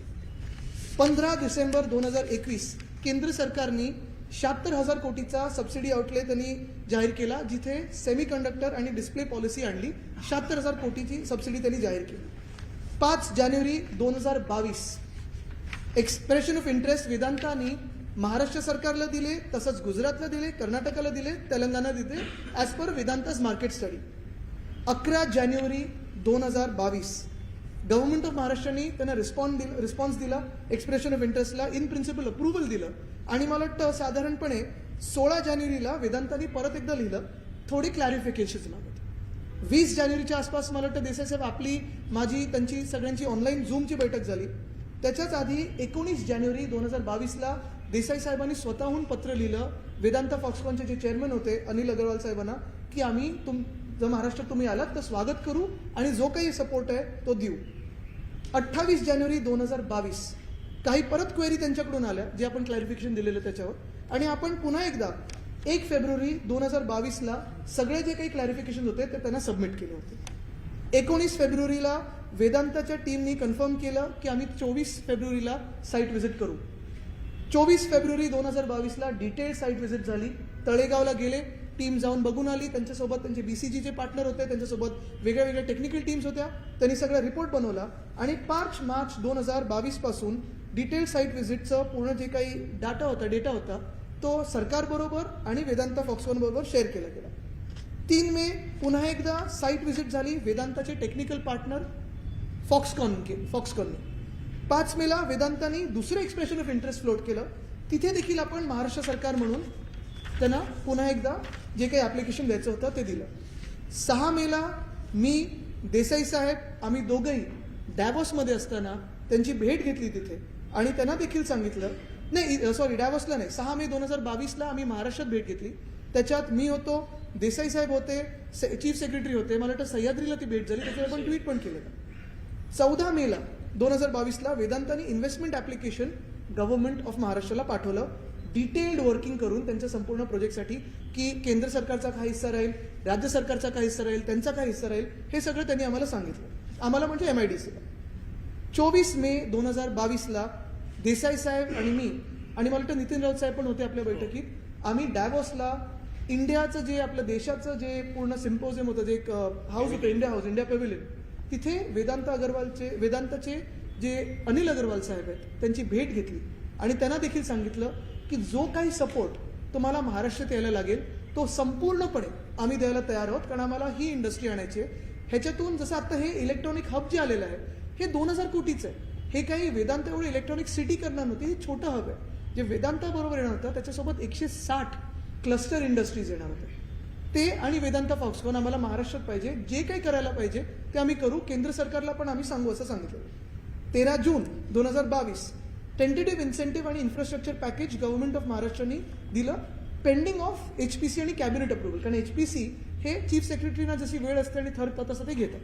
15 डिसेंबर 2021 केंद्र सरकारने 76,000 कोटीचा सबसिडी आउटले त्यांनी जाहीर केला, जिथे सेमीकंडक्टर आणि डिस्प्ले पॉलिसी आणली. 76,000 कोटीची सबसिडी त्यांनी जाहीर केली. 5 जानेवारी 2022 एक्सप्रेशन ऑफ इंटरेस्ट वेदांतानी महाराष्ट्र सरकारला दिले, तसंच गुजरातला दिले, कर्नाटकाला दिले, तेलंगणा दिले as per Vedanta's market study. 11 जानेवारी 2022 गव्हर्नमेंट ऑफ महाराष्ट्राने त्यांना रिस्पॉन्स दिला, एक्सप्रेशन ऑफ इंटरेस्टला इन प्रिन्सिपल अप्रुव्हल दिलं आणि मला वाटतं साधारणपणे 16 जानेवारीला वेदांतानी परत एकदा लिहिलं, थोडी क्लॅरिफिकेशन्स मागत. 20 जानेवारीच्या आसपास मला वाटतं देसाई साहेब आपली माझी त्यांची सगळ्यांची ऑनलाईन झूमची बैठक झाली. त्याच्याच आधी 19 जानेवारी 2022ला देसाई साहेबांनी स्वतःहून पत्र लिहिलं वेदांता फॉक्सकॉनचे जे चेअरमन होते अनिल अग्रवाल साहेबांना की आम्ही जर महाराष्ट्रात तुम्ही आलात तर स्वागत करू आणि जो काही सपोर्ट आहे तो देऊ. 28 जानेवारी 2022 काही परत क्वेरी त्यांच्याकडून आल्या जे आपण क्लॅरिफिकेशन दिलेलं त्याच्यावर आणि आपण पुन्हा एकदा 1 फेब्रुवारी 2022ला सगळे जे काही क्लॅरिफिकेशन होते ते त्यांना सबमिट केले होते. 19 फेब्रुवारीला वेदांताच्या टीमनी कन्फर्म केलं की आम्ही 24 फेब्रुवारीला साईट व्हिजिट करू. 24 फेब्रुवारी 2022ला डिटेल साईट व्हिजिट झाली. तळेगावला गेले, टीम जाऊन बघून आली, त्यांच्यासोबत त्यांचे BCGचे पार्टनर होते, त्यांच्यासोबत वेगळ्या वेगळ्या टेक्निकल टीम्स होत्या. त्यांनी सगळा रिपोर्ट बनवला आणि 5 मार्च 2022 पासून डिटेल साईट व्हिजिटचं पूर्ण जे काही डेटा होता तो सरकारबरोबर आणि वेदांता फॉक्सकॉन बरोबर शेअर केला गेला. 3 मे पुन्हा एकदा साईट व्हिजिट झाली वेदांताचे टेक्निकल पार्टनर फॉक्सकॉनने. 5 मेला वेदांतानी दुसरं एक्सप्रेशन ऑफ इंटरेस्ट फ्लोट केलं. तिथे देखील आपण महाराष्ट्र सरकार म्हणून त्यांना पुन्हा एकदा जे काही ॲप्लिकेशन द्यायचं होतं ते दिलं. 6 मेला मी देसाई साहेब आम्ही दोघंही डॅवॉसमध्ये असताना त्यांची भेट घेतली तिथे आणि त्यांना देखील सांगितलं डॅवॉसला नाही, 6 मे 2022ला आम्ही महाराष्ट्रात भेट घेतली. त्याच्यात मी होतो, देसाई साहेब होते, चीफ सेक्रेटरी होते, मला वाटतं सह्याद्रीला ती भेट झाली, त्याच्यावर आपण ट्विट पण केलेलं. 14 मेला 2022ला वेदांतानी इन्व्हेस्टमेंट ॲप्लिकेशन गव्हर्नमेंट ऑफ महाराष्ट्राला पाठवलं, डिटेल्ड वर्किंग करून त्यांच्या संपूर्ण प्रोजेक्टसाठी की केंद्र सरकारचा काय हिस्सा राहील, राज्य सरकारचा काय हिस्सा राहील, त्यांचा काय हिस्सा राहील, हे सगळं त्यांनी आम्हाला सांगितलं. आम्हाला म्हणजे MIDCला. 24 मे 2022ला देसाई साहेब आणि मी आणि मला वाटतं नितीन राऊत साहेब पण होते आपल्या बैठकीत. आम्ही डॅवॉसला इंडियाचं जे आपलं देशाचं जे पूर्ण सिम्पोजियम होतं, जे एक हाऊस होतं, इंडिया पॅव्हिलियन, तिथे वेदांताचे जे अनिल अग्रवाल साहेब आहेत त्यांची भेट घेतली आणि त्यांना देखील सांगितलं की जो काही सपोर्ट तुम्हाला महाराष्ट्रात यायला लागेल तो संपूर्णपणे आम्ही द्यायला तयार आहोत, कारण आम्हाला ही इंडस्ट्री आणायची आहे. ह्याच्यातून जसं आता हे इलेक्ट्रॉनिक हब जे आलेलं आहे हे 2000 कोटीचं आहे. हे काही वेदांत एवढी इलेक्ट्रॉनिक सिटी करणार नव्हती, हे छोटं हब आहे जे वेदांताबरोबर येणार होतं. त्याच्यासोबत 160 क्लस्टर इंडस्ट्रीज येणार होते. ते आणि वेदांता फॉक्सकॉन आम्हाला महाराष्ट्रात पाहिजे, जे काही करायला पाहिजे ते आम्ही करू, केंद्र सरकारला पण आम्ही सांगू असं सांगितलं. 13 जून 2022 टेंटेटिव्ह इन्सेंटिव्ह आणि इन्फ्रास्ट्रक्चर पॅकेज गव्हर्नमेंट ऑफ महाराष्ट्राने दिलं, पेंडिंग ऑफ HPC आणि कॅबिनेट अप्रुव्हल, कारण HPC हे चीफ सेक्रेटरीना जशी वेळ असते आणि थर्ड तसं ते घेतात.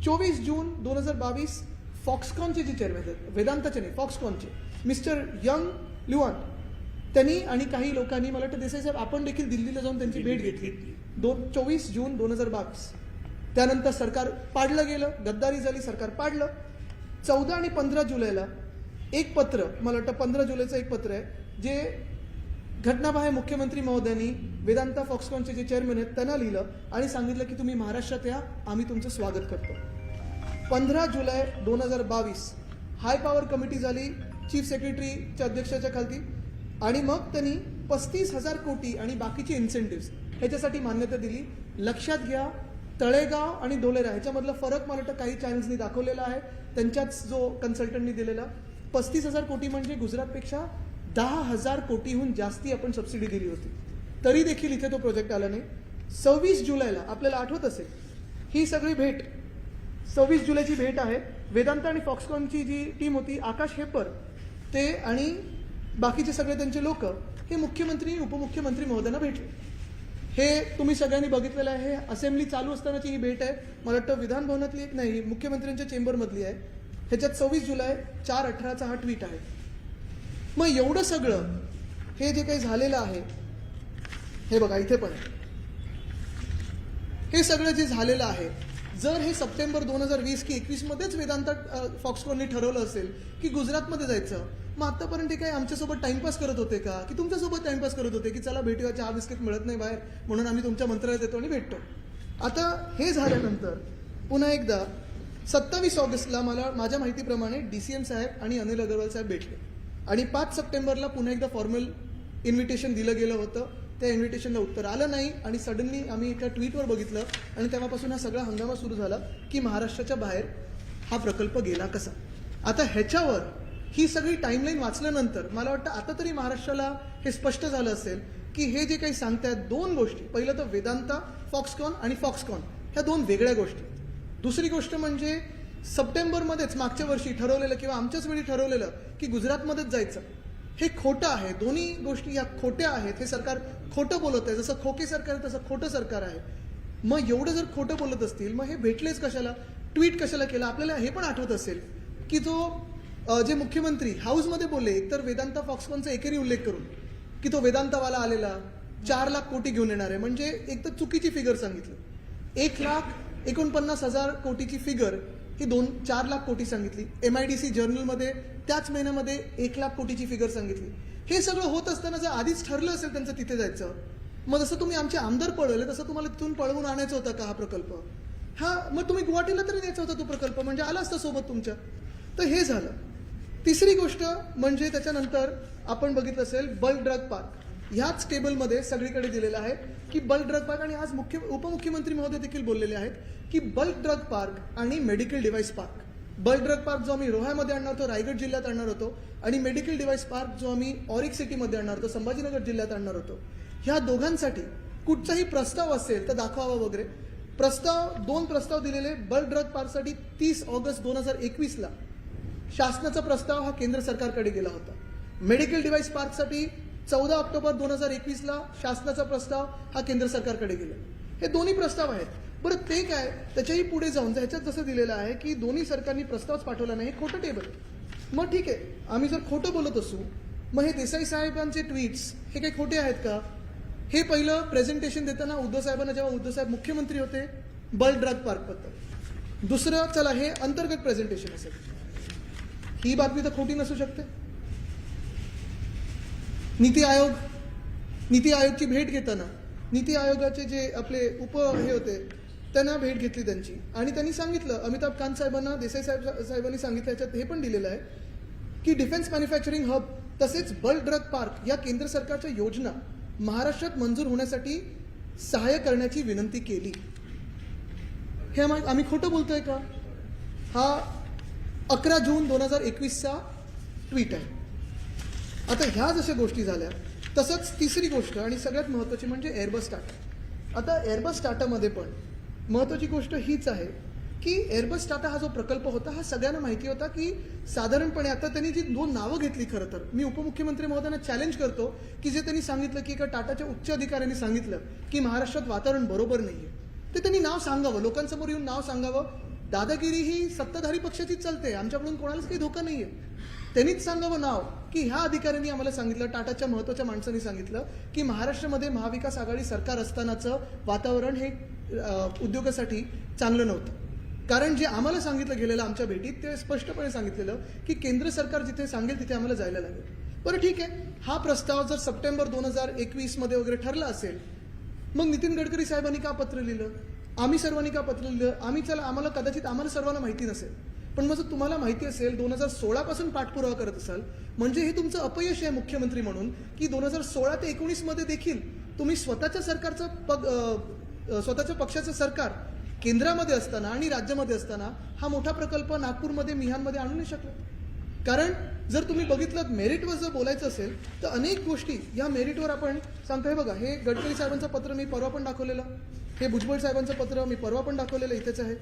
24 जून 2022 फॉक्सकॉनचे जे चेअरमॅन आहेत, वेदांताचे नाही फॉक्सकॉनचे, मिस्टर यंग ल्युआन, त्यांनी आणि काही लोकांनी, मला वाटतं देसाई साहेब आपण देखील दिल्लीला जाऊन त्यांची भेट घेतली. 24 जून 2022. त्यानंतर सरकार पाडलं गेलं, गद्दारी झाली, सरकार पाडलं. 14 आणि 15 जुलैला एक पत्र, मला वाटतं 15 जुलैचं एक पत्र आहे जे घटनाबाह्य मुख्यमंत्री महोदयांनी वेदांता फॉक्सकॉनचे जे चेअरमॅन आहेत त्यांना लिहिलं आणि सांगितलं की तुम्ही महाराष्ट्रात या, आम्ही तुमचं स्वागत करतो. 15 जुलै 2022 हाय पॉवर कमिटी झाली चीफ सेक्रेटरीच्या अध्यक्षाच्या खाली आणि मग त्यांनी 35,000 कोटी आणि बाकीचे इन्सेंटिव्स ह्याच्यासाठी मान्यता दिली. लक्षात घ्या, तळेगाव आणि धोलेरा ह्याच्यामधला फरक मला वाटतं काही चॅनल्सनी दाखवलेला आहे, त्यांच्याच जो कन्सल्टंटनी दिलेला. 35,000 कोटी म्हणजे गुजरातपेक्षा 10,000 कोटीहून जास्ती आपण सबसिडी दिली होती, तरी देखील इथे तो प्रोजेक्ट आला नाही. 26 जुलैला आपल्याला आठवत असेल ही सगळी भेट, 26 जुलैची भेट आहे. वेदांता आणि फॉक्सकॉनची जी टीम होती, आकाश हेपर ते आणि बाकीचे सगळे त्यांचे लोक हे मुख्यमंत्री उपमुख्यमंत्री महोदयांना भेटले. हे तुम्ही सगळ्यांनी बघितलेलं आहे. असेंब्ली चालू असतानाची ही भेट आहे, मला वाटतं विधान भवनातली एक नाही, मुख्यमंत्र्यांच्या चेंबरमधली आहे. ह्याच्यात 26 जुलै 4/18चा हा ट्विट आहे. मग एवढं सगळं हे जे काही झालेलं आहे, हे बघा इथे पण हे सगळं जे झालेलं आहे, जर हे सप्टेंबर 2020 की 21 मध्येच वेदांता फॉक्सकॉनने ठरवलं असेल की गुजरातमध्ये जायचं, मग आतापर्यंत काय आमच्यासोबत टाइमपास करत होते का, की तुमच्यासोबत टाइमपास करत होते की चला भेटूया, चहा बिस्किट मिळत नाही बाहेर म्हणून आम्ही तुमच्या मंत्रालयात येतो आणि भेटतो. आता हे झाल्यानंतर पुन्हा एकदा 27 ऑगस्टला मला माझ्या माहितीप्रमाणे DCM साहेब आणि अनिल अग्रवाल साहेब भेटले आणि 5 सप्टेंबरला पुन्हा एकदा फॉर्मल इन्व्हिटेशन दिलं गेलं होतं. त्या इन्व्हिटेशनला उत्तर आलं नाही आणि सडनली आम्ही एका ट्विटवर बघितलं आणि तेव्हापासून हा सगळा हंगामा सुरू झाला की महाराष्ट्राच्या बाहेर हा प्रकल्प गेला कसा. आता ह्याच्यावर ही सगळी टाईमलाईन वाचल्यानंतर मला वाटतं आता तरी महाराष्ट्राला हे स्पष्ट झालं असेल की हे जे काही सांगतायत दोन गोष्टी, पहिलं तर वेदांता फॉक्सकॉन आणि फॉक्सकॉन ह्या दोन वेगळ्या गोष्टी. दुसरी गोष्ट म्हणजे सप्टेंबरमध्येच मागच्या वर्षी ठरवलेलं किंवा आमच्याच वेळी ठरवलेलं की गुजरातमध्येच जायचं, हे खोटं आहे. दोन्ही गोष्टी या खोट्या आहेत. हे सरकार खोटं बोलत आहे, जसं खोके सरकार आहे तसं खोटं सरकार आहे. मग एवढं जर खोटं बोलत असतील मग हे भेटलेच कशाला, ट्विट कशाला केलं. आपल्याला हे पण आठवत असेल की जे मुख्यमंत्री हाऊसमध्ये बोलले, एकतर वेदांता फॉक्सकॉनचा एकेरी उल्लेख करून की तो वेदांतावाला आलेला 4 लाख कोटी घेऊन येणार आहे, म्हणजे एक तर चुकीची फिगर सांगितली. 1,49,000 कोटीची फिगर ही 4 लाख कोटी सांगितली. MIDC जर्नलमध्ये त्याच महिन्यामध्ये 1 लाख कोटीची फिगर सांगितली. हे सगळं होत असताना जर आधीच ठरलं असेल त्यांचं तिथे जायचं, मग जसं तुम्ही आमचे आमदार पळवले तसं तुम्हाला तिथून पळवून आणायचं होतं का हा प्रकल्प? मग तुम्ही गुवाहाटीला तरी न्यायचा होता तो प्रकल्प, म्हणजे आला असता सोबत तुमच्या. तर हे झालं. तिसरी गोष्ट म्हणजे त्याच्यानंतर आपण बघितलं असेल बल्क ड्रग पार्क. ह्याच टेबलमध्ये सगळीकडे दिलेलं आहे की बल्क ड्रग पार्क, आणि आज उपमुख्यमंत्री महोदय देखील बोललेले आहेत की बल्क ड्रग पार्क आणि medical device park. Bulk drug park जो आम्ही रोह्यामध्ये आणणार होतो, रायगड जिल्ह्यात आणणार होतो, आणि मेडिकल डिव्हाइस पार्क जो आम्ही ऑरिक सिटीमध्ये आणणार होतो, संभाजीनगर जिल्ह्यात आणणार होतो. ह्या दोघांसाठी कुठचाही प्रस्ताव असेल तर दाखवावा वगैरे. दोन प्रस्ताव दिलेले. बल्क ड्रग पार्कसाठी 30 ऑगस्ट 2021ला शासनाचा प्रस्ताव हा केंद्र सरकारकडे गेला होता. मेडिकल डिव्हाइस पार्कसाठी 14 ऑक्टोबर 2021ला शासनाचा प्रस्ताव हा केंद्र सरकारकडे गेला. हे दोन्ही प्रस्ताव आहेत. बरं ते काय, त्याच्याही पुढे जाऊन ह्याच्यात जसं दिलेलं आहे की दोन्ही सरकारनी प्रस्तावच पाठवला नाही, खोटं टेबल. मग ठीक आहे, आम्ही जर खोटं बोलत असू, मग हे देसाई साहेबांचे ट्विट्स हे काही खोटे आहेत का? हे पहिलं प्रेझेंटेशन देताना उद्धव साहेबांना, जेव्हा उद्धव साहेब मुख्यमंत्री होते, बल्क ड्रग पार्कबद्दल. दुसरं, चला हे अंतर्गत प्रेझेंटेशन असेल, ही बातमी तर खोटी नसू शकते. नीती आयोगची भेट घेताना नीती आयोगाचे जे आपले हे होते त्यांना भेट घेतली त्यांची, आणि त्यांनी सांगितलं, अमिताभ कांत साहेबांना देसाई साहेबांनी सांगितलं, याच्यात हे पण दिलेलं आहे की डिफेन्स मॅन्युफॅक्चरिंग हब तसेच बल्क ड्रग पार्क या केंद्र सरकारच्या योजना महाराष्ट्रात मंजूर होण्यासाठी सहाय्य करण्याची विनंती केली. हे आम्ही खोटं बोलतोय का? हा 11 जून 2021चा ट्विट आहे. आता ह्या जशा गोष्टी झाल्या, तसंच तिसरी गोष्ट आणि सगळ्यात महत्त्वाची म्हणजे एअरबस टाटा. आता एअरबस टाटामध्ये पण महत्त्वाची गोष्ट हीच आहे की एअरबस टाटा हा जो प्रकल्प होता हा सगळ्यांना माहिती होता की साधारणपणे, आता त्यांनी जी 2 नावं घेतली, खरं तर मी उपमुख्यमंत्री महोदयांना चॅलेंज करतो की जे त्यांनी सांगितलं की एका टाटाच्या उच्च अधिकाऱ्यांनी सांगितलं की महाराष्ट्रात वातावरण बरोबर नाहीये, ते त्यांनी नाव सांगावं, लोकांसमोर येऊन नाव सांगावं. दादागिरी ही सत्ताधारी पक्षाचीच चालते, आमच्याकडून कोणालाच काही धोका नाहीये. त्यांनीच सांगावं नाव की ह्या अधिकाऱ्यांनी आम्हाला सांगितलं, टाटाच्या महत्त्वाच्या माणसांनी सांगितलं की महाराष्ट्रामध्ये महाविकास आघाडी सरकार असतानाचं वातावरण हे उद्योगासाठी चांगलं नव्हतं. कारण जे आम्हाला सांगितलं गेलेलं आमच्या भेटीत, ते स्पष्टपणे सांगितलेलं की केंद्र सरकार जिथे सांगेल तिथे आम्हाला जायला लागेल. बरं ठीक आहे, हा प्रस्ताव जर सप्टेंबर 2021मध्ये वगैरे ठरला असेल, मग नितीन गडकरी साहेबांनी का पत्र लिहिलं, आम्ही सर्वांनी का पत्र लिहिलं? आम्हाला कदाचित आम्हाला सर्वांना माहिती नसेल, पण मग जर तुम्हाला माहिती असेल, 2016 पासून पाठपुरावा करत असाल, म्हणजे हे तुमचं अपयश आहे मुख्यमंत्री म्हणून की 2016 ते 19मध्ये देखील तुम्ही स्वतःच्या पक्षाचं सरकार केंद्रामध्ये असताना आणि राज्यामध्ये असताना हा मोठा प्रकल्प नागपूरमध्ये, मिहानमध्ये आणू नाही शकला. कारण जर तुम्ही बघितलं, मेरिटवर जर बोलायचं असेल तर अनेक गोष्टी या मेरिटवर आपण सांगतो. हे बघा, हे गडकरी साहेबांचं पत्र मी परवा पण दाखवलेलं, हे भुजबळ साहेबांचं पत्र मी परवा पण दाखवलेलं, इथेच आहे.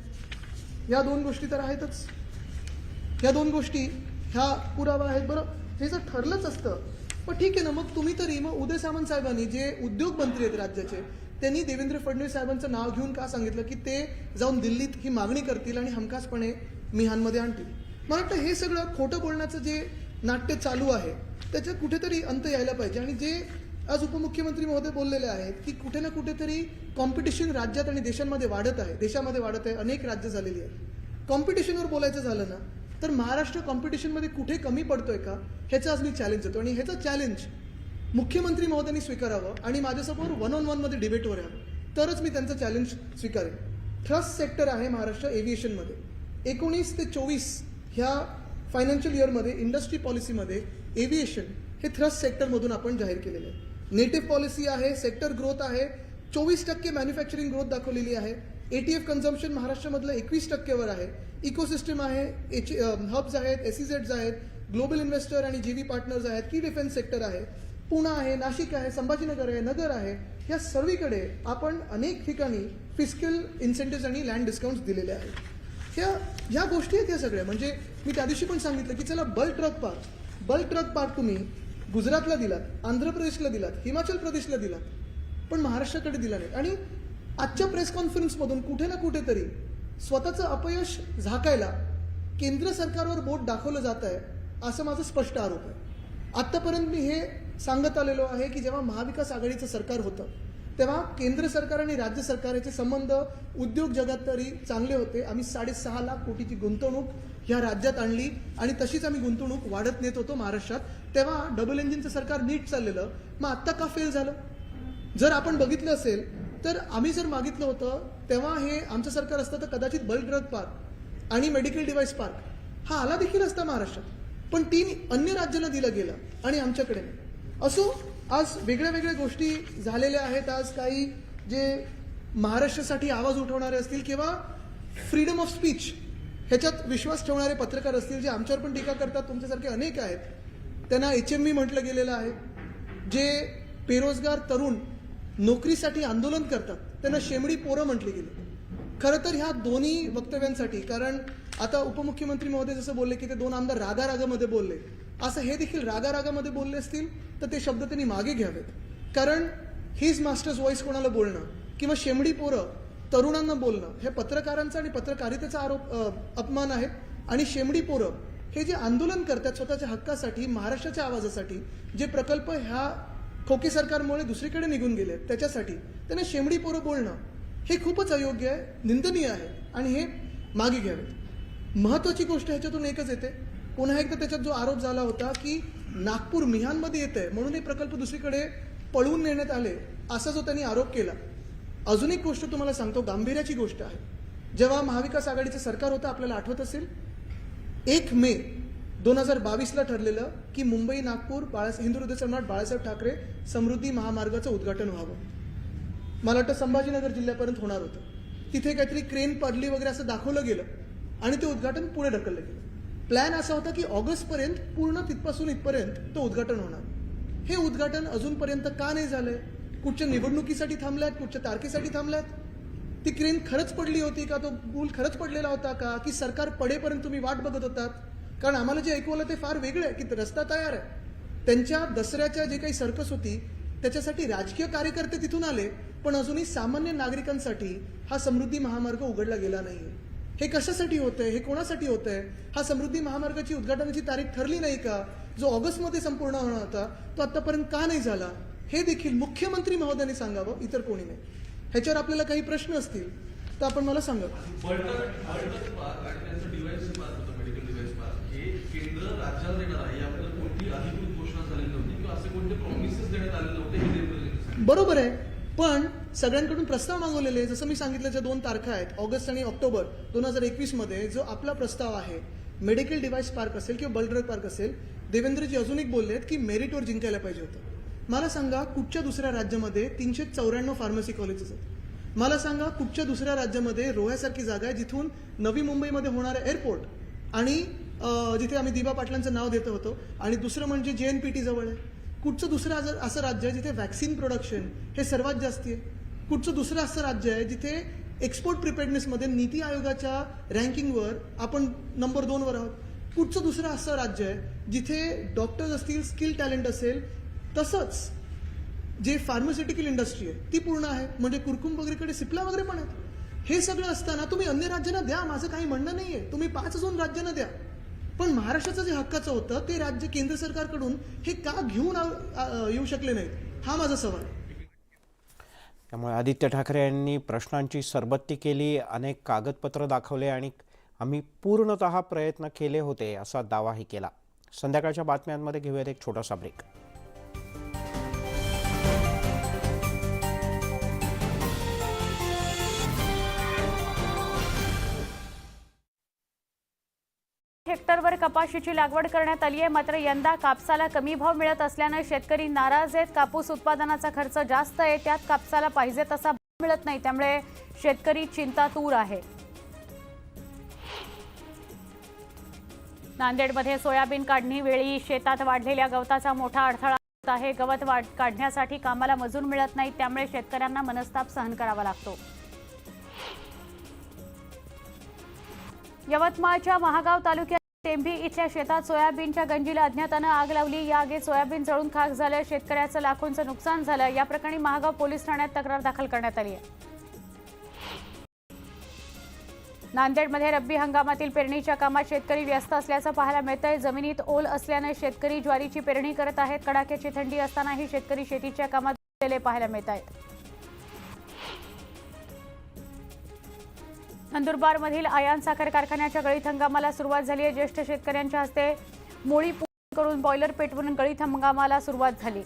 या 2 गोष्टी तर आहेतच, या 2 गोष्टी ह्या पुरावा आहेत. बरं, हे जर ठरलंच असतं, पण ठीक आहे ना, मग तुम्ही तरी, मग उदय सामंत साहेबांनी जे उद्योग मंत्री आहेत राज्याचे, त्यांनी देवेंद्र फडणवीस साहेबांचं नाव घेऊन का सांगितलं की ते जाऊन दिल्लीत ही मागणी करतील आणि हमखासपणे मिहानमध्ये आणतील? मला वाटतं हे सगळं खोटं बोलण्याचं जे नाट्य चालू आहे त्याच्यात कुठेतरी अंत यायला पाहिजे. आणि जे आज उपमुख्यमंत्री महोदय बोललेले आहेत की कुठे ना कुठेतरी कॉम्पिटिशन राज्यात आणि देशामध्ये वाढत आहे, अनेक राज्य झालेली आहेत. कॉम्पिटिशनवर बोलायचं झालं ना, तर महाराष्ट्र कॉम्पिटिशनमध्ये कुठे कमी पडतोय का, ह्याचं आज मी चॅलेंज देतो. आणि ह्याचं चॅलेंज मुख्यमंत्री महोदयांनी स्वीकारावं आणि माझ्यासमोर 1-on-1 मध्ये डिबेटवर यावं, तरच मी त्यांचं चॅलेंज स्वीकारेन. थ्रस्ट सेक्टर आहे महाराष्ट्र एव्हिएशनमध्ये. 19 ते 24 ह्या फायनान्शियल इयरमध्ये इंडस्ट्री पॉलिसीमध्ये एव्हिएशन हे थ्रस्ट सेक्टरमधून आपण जाहीर केलेलं आहे. नेटिव्ह पॉलिसी आहे, सेक्टर ग्रोथ आहे, 24% मॅन्युफॅक्चरिंग ग्रोथ दाखवलेली आहे. ATF कन्झम्पशन महाराष्ट्रामधलं 21%वर आहे. इकोसिस्टम आहे, हब्स आहेत, SEZs आहेत, ग्लोबल इन्व्हेस्टर आणि जीव्ही पार्टनर्स आहेत, की डिफेन्स सेक्टर आहे, पुणे आहे, नाशिक आहे, संभाजीनगर आहे, नगर आहे. या सर्वीकडे आपण अनेक ठिकाणी फिस्कल इन्सेंटिव्ह आणि लँड डिस्काउंट्स दिलेले आहेत. ह्या गोष्टी आहेत या सगळ्या. म्हणजे मी त्या दिवशी पण सांगितलं की चला बल्क ड्रग पार्क तुम्ही गुजरातला दिलात, आंध्र प्रदेशला दिलात, हिमाचल प्रदेशला दिलात, पण महाराष्ट्राकडे दिला नाही. आणि आजच्या प्रेस कॉन्फरन्समधून कुठे ना कुठेतरी स्वतःचं अपयश झाकायला केंद्र सरकारवर बोट दाखवलं जात आहे, असं माझं स्पष्ट आरोप आहे. आत्तापर्यंत मी हे सांगत आलेलो आहे की जेव्हा महाविकास आघाडीचं सरकार होतं तेव्हा केंद्र सरकार आणि राज्य सरकारचे संबंध उद्योग जगात तरी चांगले होते. आम्ही 6.5 लाख कोटीची गुंतवणूक ह्या राज्यात आणली आणि तशीच आम्ही गुंतवणूक वाढत नेत होतो महाराष्ट्रात. तेव्हा डबल इंजिनचं सरकार नीट चाललेलं, मग आत्ता का फेल झालं? जर आपण बघितलं असेल तर आम्ही जर मागितलं होतं तेव्हा हे आमचं सरकार असतं तर कदाचित बल्क ड्रग पार्क आणि मेडिकल डिव्हाइस पार्क हा आला देखील असता महाराष्ट्रात, पण 3 अन्य राज्याला दिलं गेलं आणि आमच्याकडे नाही. असो, आज वेगळ्या वेगळ्या गोष्टी झालेल्या आहेत. आज काही जे महाराष्ट्रासाठी आवाज उठवणारे असतील किंवा फ्रीडम ऑफ स्पीच ह्याच्यात विश्वास ठेवणारे पत्रकार असतील, जे आमच्यावर पण टीका करतात, तुमच्यासारखे अनेक आहेत. त्यांना HMV म्हटलं गेलेलं आहे. जे बेरोजगार तरुण नोकरीसाठी आंदोलन करतात त्यांना शेमडी पोरं म्हटले गेले. खरं तर ह्या दोन्ही वक्तव्यांसाठी, कारण आता उपमुख्यमंत्री महोदय जसं बोलले की ते 2 आमदार रागारागामध्ये बोलले, असं हे देखील रागारागामध्ये बोलले असतील तर ते शब्द त्यांनी मागे घ्यावेत. कारण हिज मास्टर्स व्हॉइस कोणाला बोलणं किंवा शेमडी पोरं तरुणांना बोलणं हे पत्रकारांचा आणि पत्रकारितेचा अपमान आहे. आणि शेमडी पोरं हे जे आंदोलन करतात स्वतःच्या हक्कासाठी, महाराष्ट्राच्या आवाजासाठी, जे प्रकल्प ह्या खोके सरकारमुळे दुसरीकडे निघून गेले त्याच्यासाठी त्यांना शेमडी पोरं बोलणं हे खूपच अयोग्य आहे, निंदनीय आहे आणि हे मागे घ्यावेत. महत्त्वाची गोष्ट ह्याच्यातून एकच येते, पुन्हा एकदा त्याच्यात जो आरोप झाला होता की नागपूर मिहानमध्ये येत आहे म्हणून हे प्रकल्प दुसरीकडे पळवून नेण्यात आले, असा जो त्यांनी आरोप केला. अजून एक गोष्ट तुम्हाला सांगतो, गांभीर्याची गोष्ट आहे. जेव्हा महाविकास आघाडीचं सरकार होतं, आपल्याला आठवत असेल, 1 मे 2022ला ठरलेलं की मुंबई नागपूर हिंदू हृदय सम्राट बाळासाहेब ठाकरे समृद्धी महामार्गाचं उद्घाटन व्हावं. मला वाटतं संभाजीनगर जिल्ह्यापर्यंत होणार होतं. तिथे काहीतरी क्रेन पडली वगैरे असं दाखवलं गेलं आणि ते उद्घाटन पुढे ढकललं गेलं. प्लॅन असा होता की ऑगस्टपर्यंत पूर्ण तिथपासून इथपर्यंत तो उद्घाटन होणार. हे उद्घाटन अजूनपर्यंत का नाही झालंय? कुठच्या निवडणुकीसाठी थांबल्यात, कुठच्या तारखेसाठी थांबल्यात? ती क्रेन खरंच पडली होती का? तो पूल खरंच पडलेला होता का? की सरकार पडेपर्यंत तुम्ही वाट बघत होतात? कारण आम्हाला जे ऐकू आलं ते फार वेगळं आहे की रस्ता तयार आहे. त्यांच्या दसऱ्याच्या जे काही सर्कस होती त्याच्यासाठी राजकीय कार्यकर्ते तिथून आले, पण अजूनही सामान्य नागरिकांसाठी हा समृद्धी महामार्ग उघडला गेला नाहीये. हे कशासाठी होतंय? हे कोणासाठी होतंय? हा समृद्धी महामार्गाची उद्घाटनाची तारीख ठरली नाही का? जो ऑगस्टमध्ये संपूर्ण होणार होता तो आतापर्यंत का नाही झाला? हे देखील मुख्यमंत्री महोदयांनी सांगावं, इतर कोणी नाही. ह्याच्यावर आपल्याला काही प्रश्न असतील तर आपण मला सांगा. केंद्र राज्याला देणार आहे याबद्दल कोणती अधिकृत घोषणा झालेली नव्हती किंवा असे कोणते प्रॉमिसेस देण्यात आलेले नव्हते हे देवेंद्रजींनी. बरोबर आहे, पण सगळ्यांकडून प्रस्ताव मागवलेले, जसं मी सांगितलं, ज्या 2 तारखा आहेत ऑगस्ट आणि ऑक्टोबर 2021 मध्ये जो आपला प्रस्ताव आहे, मेडिकल डिव्हाइस पार्क असेल किंवा बल्क ड्रग पार्क असेल, देवेंद्रजी अजून एक बोललेत की मेरिटवर जिंकायला पाहिजे होतं. मला सांगा कुठच्या दुसऱ्या राज्यामध्ये 394 फार्मसी कॉलेजेस आहेत? मला सांगा कुठच्या दुसऱ्या राज्यामध्ये रोह्यासारखी जागा आहे जिथून नवी मुंबईमध्ये होणारा एअरपोर्ट आणि जिथे आम्ही दिबा पाटलांचं नाव देत होतो, आणि दुसरं म्हणजे JNPT जवळ आहे. कुठचं दुसरं असं राज्य आहे जिथे व्हॅक्सिन प्रोडक्शन हे सर्वात जास्त आहे? कुठचं दुसरं असं राज्य आहे जिथे एक्सपोर्ट प्रिपेअर्डनेसमध्ये नीती आयोगाच्या रँकिंगवर आपण नंबर 2 वर आहोत? कुठचं दुसरं असं राज्य आहे जिथे डॉक्टर्स असतील, स्किल टॅलेंट असेल, तसंच जे फार्मास्युटिकल इंडस्ट्री आहे ती पूर्ण आहे? म्हणजे कुरकुम वगैरेकडे सिप्ला वगैरे पण आहेत. हे सगळं असताना तुम्ही अन्य राज्यांना द्या, माझं काही म्हणणं नाहीये, तुम्ही 5 अजून राज्यांना द्या, पण महाराष्ट्राचं जे हक्काचं होतं ते राज्य केंद्र सरकारकडून हे का घेऊन येऊ शकले नाहीत, हा माझा सवाल आहे. त्यामुळे आदित्य ठाकरे यांनी प्रश्नांची सरबत्ती केली, अनेक कागदपत्र दाखवले आणि आम्ही पूर्णतः प्रयत्न केले होते असा दावाही केला. संध्याकाळच्या बातम्यांमध्ये घेऊयात एक छोटासा ब्रेक. हेक्टरवर कपाशीची लागवड करण्यात आली आहे, मात्र यंदा कापसाला कमी भाव मिळत असल्याने शेतकरी नाराज आहेत. कापूस उत्पादनाचा खर्च जास्त आहे, त्यात कापसाला पाहिजे तसा भाव मिळत नाही, त्यामुळे शेतकरी चिंतातूर आहे. नांदेडमध्ये सोयाबीन काढणी वेळी शेतात वाढलेल्या गवताचा मोठा अडथळा होत आहे. गवत काढण्यासाठी कामाला मजूर मिळत नाही, त्यामुळे शेतकऱ्यांना मनस्ताप सहन करावा लागतो. यवतमाळच्या महागाव तालुक्यात टेंभी इथल्या शेतात सोयाबीनच्या गंजीला अज्ञातानं आग लावली. या आगीत सोयाबीन जळून खाक झालं, शेतकऱ्याचं लाखोंचं नुकसान झालं. या प्रकरणी महागाव पोलीस ठाण्यात तक्रार दाखल करण्यात आली आहे. नांदेडमध्ये रब्बी हंगामातील पेरणीच्या कामात शेतकरी व्यस्त असल्याचं पाहायला मिळतंय. जमिनीत ओल असल्याने शेतकरी ज्वारीची पेरणी करत आहेत. कडाक्याची थंडी असतानाही शेतकरी शेतीच्या कामात गुंतलेले पाहायला मिळत आहेत. नंदुरबारमधील आयान साखर कारखान्याच्या गळीत हंगामाला सुरुवात झाली आहे. ज्येष्ठ शेतकऱ्यांच्या हस्ते मोळी पूर्ण करून बॉयलर पेटवून गळीत हंगामाला सुरुवात झाली.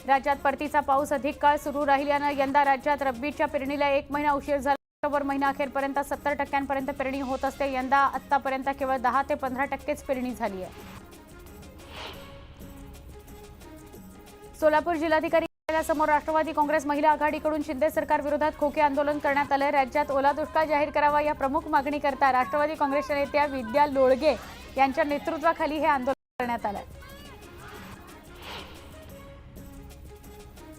राज्यात परतीचा पाऊस अधिक काळ सुरू राहिल्यानं यंदा राज्यात रब्बीच्या पेरणीला 1 महिना उशीर झाला. ऑक्टोबर महिनाअखेरपर्यंत 70% पेरणी होत असते. यंदा आतापर्यंत केवळ 10 ते 15% पेरणी झाली आहे. सोलापूर जिल्हाधिकारी कार्यालयासमोर राष्ट्रवादी काँग्रेस महिला आघाडीकडून शिंदे सरकार विरोधात खोके आंदोलन करण्यात आले. राज्यात ओला दुष्काळ जाहीर करावा या प्रमुख मागणीकरता राष्ट्रवादी काँग्रेसच्या नेत्या विद्या लोळगे यांच्या नेतृत्वाखाली हे आंदोलन करण्यात आलं.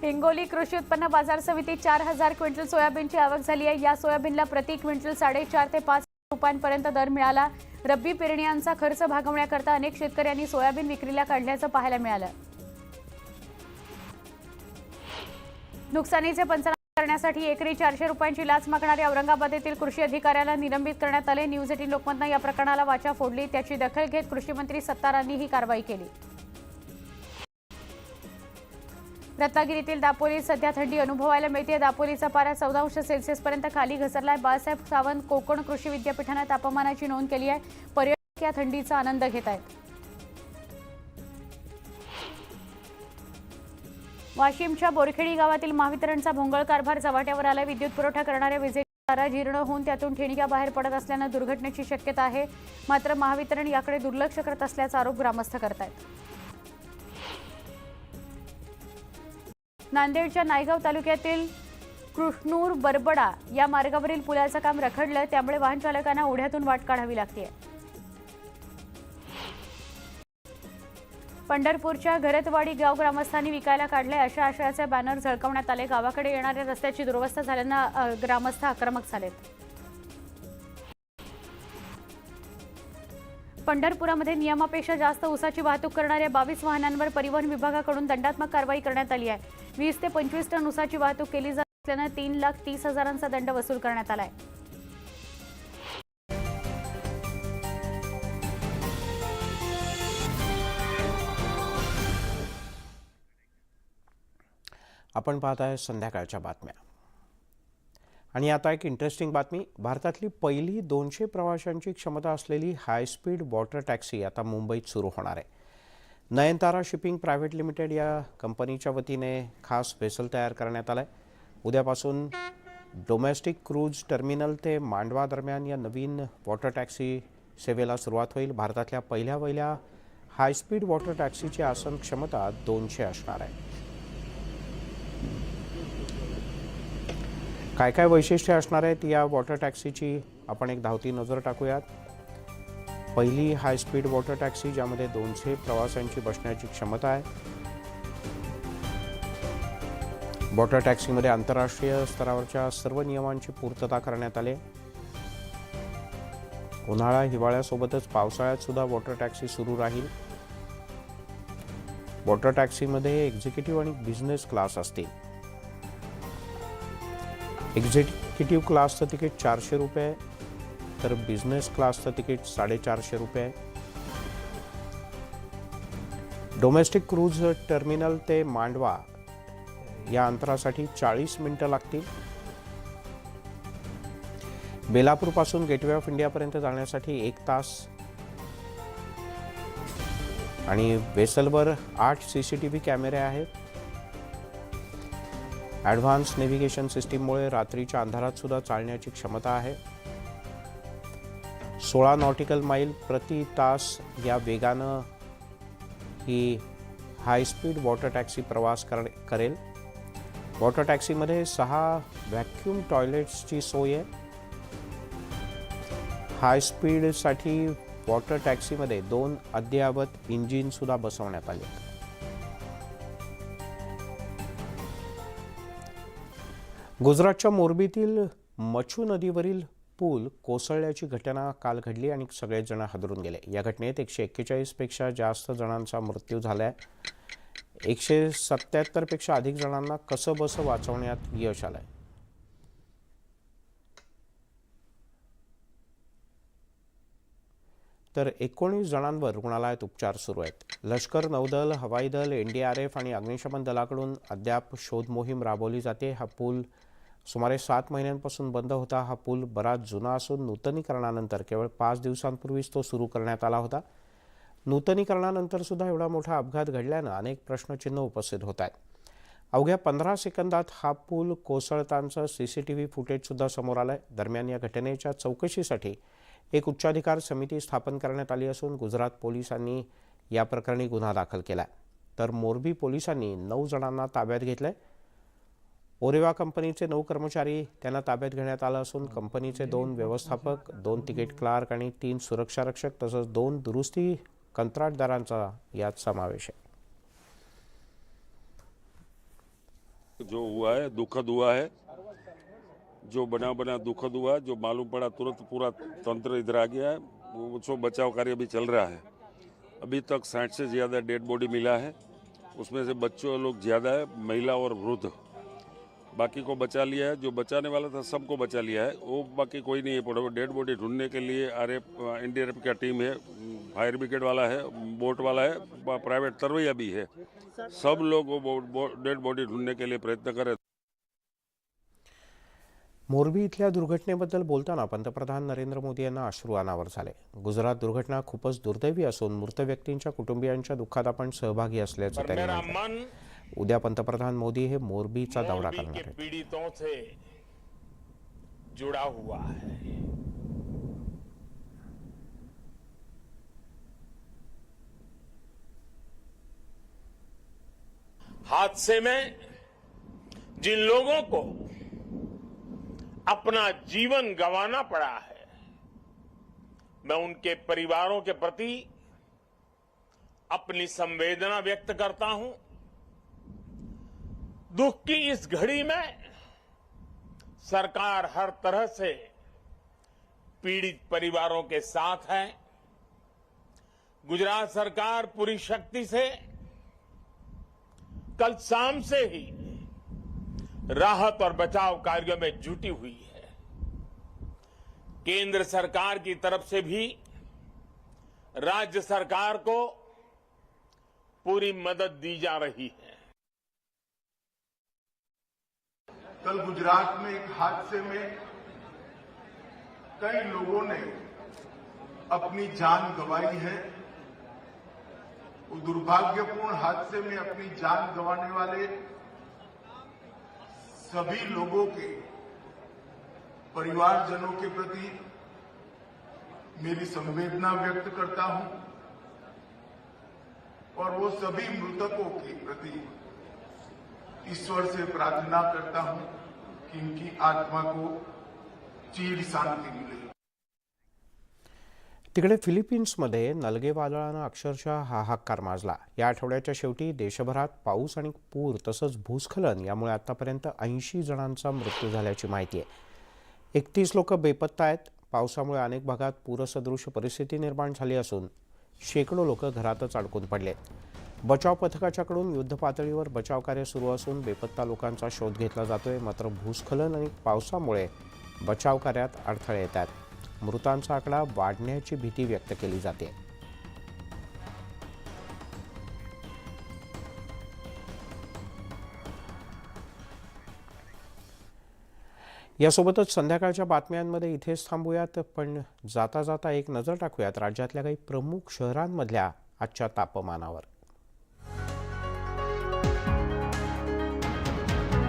हिंगोली कृषी उत्पन्न बाजार समितीत 4,000 क्विंटल सोयाबीनची आवक झाली आहे. या सोयाबीनला प्रति क्विंटल 4.5 ते 5 रुपयांपर्यंत दर मिळाला. रब्बी पेरण्यांचा खर्च भागवण्याकरता अनेक शेतकऱ्यांनी सोयाबीन विक्रीला काढल्याचं पाहायला मिळालं. नुकसानीचे पंचनामे करण्यासाठी एकरी 400 रुपयांची लाच मागणाऱ्या औरंगाबाद येथील कृषी अधिकाऱ्याला निलंबित करण्यात आले. न्यूज 18 लोकमतनं या प्रकरणाला वाचा फोडली. त्याची दखल घेत कृषी मंत्री सत्तारांनी ही कारवाई केली. रत्नागिरीतील दापोलीत सध्या थंडी अनुभवायला मिळते. दापोलीचा पारा 14 अंश सेल्सिअसपर्यंत खाली घसरलाय. बाळासाहेब सावंत कोकण कृषी विद्यापीठानं तापमानाची नोंद केली आहे. पर्यटक या थंडीचा आनंद घेत आहेत. वाशिमच्या बोरखेडी गावातील महावितरणचा भोंगळ कारभार चव्हाट्यावर आलाय. विद्युत पुरवठा करणाऱ्या विजेच्या तारा जीर्ण होऊन त्यातून ठिणग्या बाहेर पडत असल्यानं दुर्घटनेची शक्यता आहे. मात्र महावितरण याकडे दुर्लक्ष करत असल्याचा आरोप ग्रामस्थ करतायत. नांदेडच्या नायगाव तालुक्यातील कृष्णूर बरबडा या मार्गावरील पुलाचं काम रखडलं. त्यामुळे वाहन चालकांना ओढ्यातून वाट काढावी लागते. पंढरपूरच्या घरतवाडी गाव ग्रामस्थांनी विकायला काढले. अशा आशयाचे बॅनर झळकवण्यात आले. गावाकडे येणाऱ्या रस्त्याची दुरवस्था झाल्यानं ग्रामस्थ आक्रमक झालेत. पंढरपुरामध्ये नियमापेक्षा जास्त ऊसाची वाहतूक करणाऱ्या 22 वाहनांवर परिवहन विभागाकडून दंडात्मक कारवाई करण्यात आली आहे. 20 ते 25 टन ऊसाची वाहतूक केली जात असल्यानं 3,30,000चा दंड वसूल करण्यात आलाय. आपण पाहत आहे संध्याकाळच्या बातम्या. आणि आता एक इंटरेस्टिंग बातमी. भारतातली पहिली 200 प्रवाशांची क्षमता असलेली हाय स्पीड वॉटर टॅक्सी आता मुंबईत सुरू होणार आहे. नयनतारा शिपिंग प्रायव्हेट लिमिटेड या कंपनीच्या वतीने खास व्हेसल तयार करण्यात आलं आहे. उद्यापासून डोमेस्टिक क्रूज टर्मिनल ते मांडवा दरम्यान या नवीन वॉटर टॅक्सी सेवेला सुरुवात होईल. भारतातल्या पहिल्या हाय स्पीड वॉटर टॅक्सीची आसन क्षमता 200 असणार आहे. काय काय वैशिष्ट्ये असणार आहेत या वॉटर टॅक्सीची आपण एक धावती नजर टाकूयात. पहिली हाय स्पीड वॉटर टॅक्सी ज्यामध्ये 200 प्रवाशांची बसण्याची क्षमता आहे. वॉटर टॅक्सीमध्ये आंतरराष्ट्रीय स्तरावरच्या सर्व नियमांची पूर्तता करण्यात आली. उन्हाळा हिवाळ्यासोबतच पावसाळ्यात सुद्धा वॉटर टॅक्सी सुरू राहील. वॉटर टॅक्सीमध्ये एक्झिक्युटिव्ह आणि बिझनेस क्लास असतील. एक्झिक्युटिव्ह क्लासचं तिकीट 400 रुपये तर बिझनेस क्लासचं तिकीट 450 रुपये. डोमेस्टिक क्रूज टर्मिनल ते मांडवा या अंतरासाठी 40 मिनिटं लागतील. बेलापूरपासून गेटवे ऑफ इंडियापर्यंत जाण्यासाठी 1 तास. आणि वेसलवर 8 CCTV कॅमेरे आहेत. ॲडव्हान्स नेव्हिगेशन सिस्टीममुळे रात्रीच्या अंधारात सुद्धा चालण्याची क्षमता आहे. 16 नॉटिकल मैल प्रति तास या वेगानं ही हाय स्पीड वॉटर टॅक्सी प्रवास करेल. वॉटर टॅक्सीमध्ये 6 व्हॅक्यूम टॉयलेट्सची सोय आहे. हाय स्पीडसाठी वॉटर टॅक्सीमध्ये 2 अद्ययावत इंजिन सुद्धा बसवण्यात आले. गुजरातच्या मोरबीतील मच्छू नदीवरील पूल कोसळल्याची घटना काल घडली आणि सगळेच जण हादरून गेले. या घटनेत 141 पेक्षा जास्त जणांचा मृत्यू झालाय. 177 पेक्षा अधिक जणांना कसंबसं वाचवण्यात यश आलंय. तर 19 जणांवर रुग्णालयात उपचार सुरू आहेत. लष्कर, नौदल, हवाई दल, NDRF आणि अग्निशमन दलाकडून अद्याप शोध मोहीम राबवली जाते. हा पूल सुमारे 7 महिन्यांपासून बंद होता. हा पूल बराच जुना असून नूतनीकरणानंतर केवळ 5 दिवसांपूर्वीच तो सुरू करण्यात आला होता. नूतनीकरणानंतर सुद्धा एवढा मोठा अपघात घडल्यानं अनेक प्रश्नचिन्ह उपस्थित होत आहेत. अवघ्या 15 सेकंदात हा पूल कोसळतांचं CCTV फुटेज सुद्धा समोर आलंय. दरम्यान या घटनेच्या चौकशीसाठी एक उच्चाधिकार समिती स्थापन करण्यात आली असून गुजरात पोलिसांनी या प्रकरणी गुन्हा दाखल केला. तर मोरबी पोलिसांनी 9 जणांना ताब्यात घेतलंय. ओरेवा कंपनीचे 9 कर्मचारी त्यांना ताब्यात घेण्यात आलं असून कंपनीचे 2 व्यवस्थापक, 2 तिकीट क्लार्क आणि 3 सुरक्षा रक्षक तसंच 2 दुरुस्ती कंत्राटदारांचा यात समावेश आहे. जो हुआ है दुखद हुआ है, जो बना दुखद हुआ है, जो मालूम पड़ा तुरंत पूरा तंत्र इधर आ गया है. वो बचाव कार्य भी चल रहा है. अभी तक 60 से ज़्यादा डेड बॉडी मिला है. उसमें से बच्चों लोग ज़्यादा है, महिला और वृद्ध. बाकी को बचा लिया है. जो बचाने वाला था सबको बचा लिया है. वो बाकी कोई नहीं है पड़ा. डेड बॉडी ढूंढने के लिए NDRF का टीम है, फायर ब्रिगेड वाला है, बोट वाला है, प्राइवेट तरवैया भी है. सब लोग वो डेड बॉडी ढूंढने के लिए प्रयत्न कर रहे. मोरबी इथल्या दुर्घटनेबद्दल बोलताना पंतप्रधान नरेंद्र मोदी यांना अश्रू अनावर झाले. गुजरात दुर्घटना खूपच दुर्दैवी असून मृत व्यक्तींच्या कुटुंबियांच्या दुःखात आपण सहभागी असल्याचं त्यांनी म्हटलं. उद्या पंतप्रधान मोदी हे मोरबीचा दौरा करणार आहेत. पीड़ितों से जुड़ा हुआ है. हादसे में जिन लोगों को अपना जीवन गंवाना पड़ा है, मैं उनके परिवारों के प्रति अपनी संवेदना व्यक्त करता हूं. दुख की इस घड़ी में सरकार हर तरह से पीड़ित परिवारों के साथ है. गुजरात सरकार पूरी शक्ति से कल शाम से ही राहत और बचाव कार्यों में जुटी हुई है. केंद्र सरकार की तरफ से भी राज्य सरकार को पूरी मदद दी जा रही है. कल गुजरात में एक हादसे में कई लोगों ने अपनी जान गंवाई है. उस दुर्भाग्यपूर्ण हादसे में अपनी जान गंवाने वाले सभी लोगों के परिवारजनों के प्रति मेरी संवेदना व्यक्त करता हूं और वो सभी मृतकों के प्रति ईश्वर से प्रार्थना करता हूं कि इनकी आत्मा को चिर शांति मिले. तिकडे फिलिपिन्समध्ये नलगे वादळानं अक्षरशः हाहाकार माजला. या आठवड्याच्या शेवटी देशभरात पाऊस आणि पूर तसंच भूस्खलन यामुळे आतापर्यंत 80 जणांचा मृत्यू झाल्याची माहिती आहे. 31 लोक बेपत्ता आहेत. पावसामुळे अनेक भागात पूरसदृश परिस्थिती निर्माण झाली असून शेकडो लोक घरातच अडकून पडले. बचाव पथकाच्याकडून युद्धपातळीवर बचाव कार्य सुरू असून बेपत्ता लोकांचा शोध घेतला जातोय. मात्र भूस्खलन आणि पावसामुळे बचाव कार्यात अडथळे येतात. मृतांचा आकडा वाढण्याची भीती व्यक्त केली जाते. यासोबतच संध्याकाळच्या बातम्यांमध्ये इथेच थांबूयात, पण जाता जाता एक नजर टाकूयात राज्यातल्या काही प्रमुख शहरांमधल्या आजच्या तापमानावर.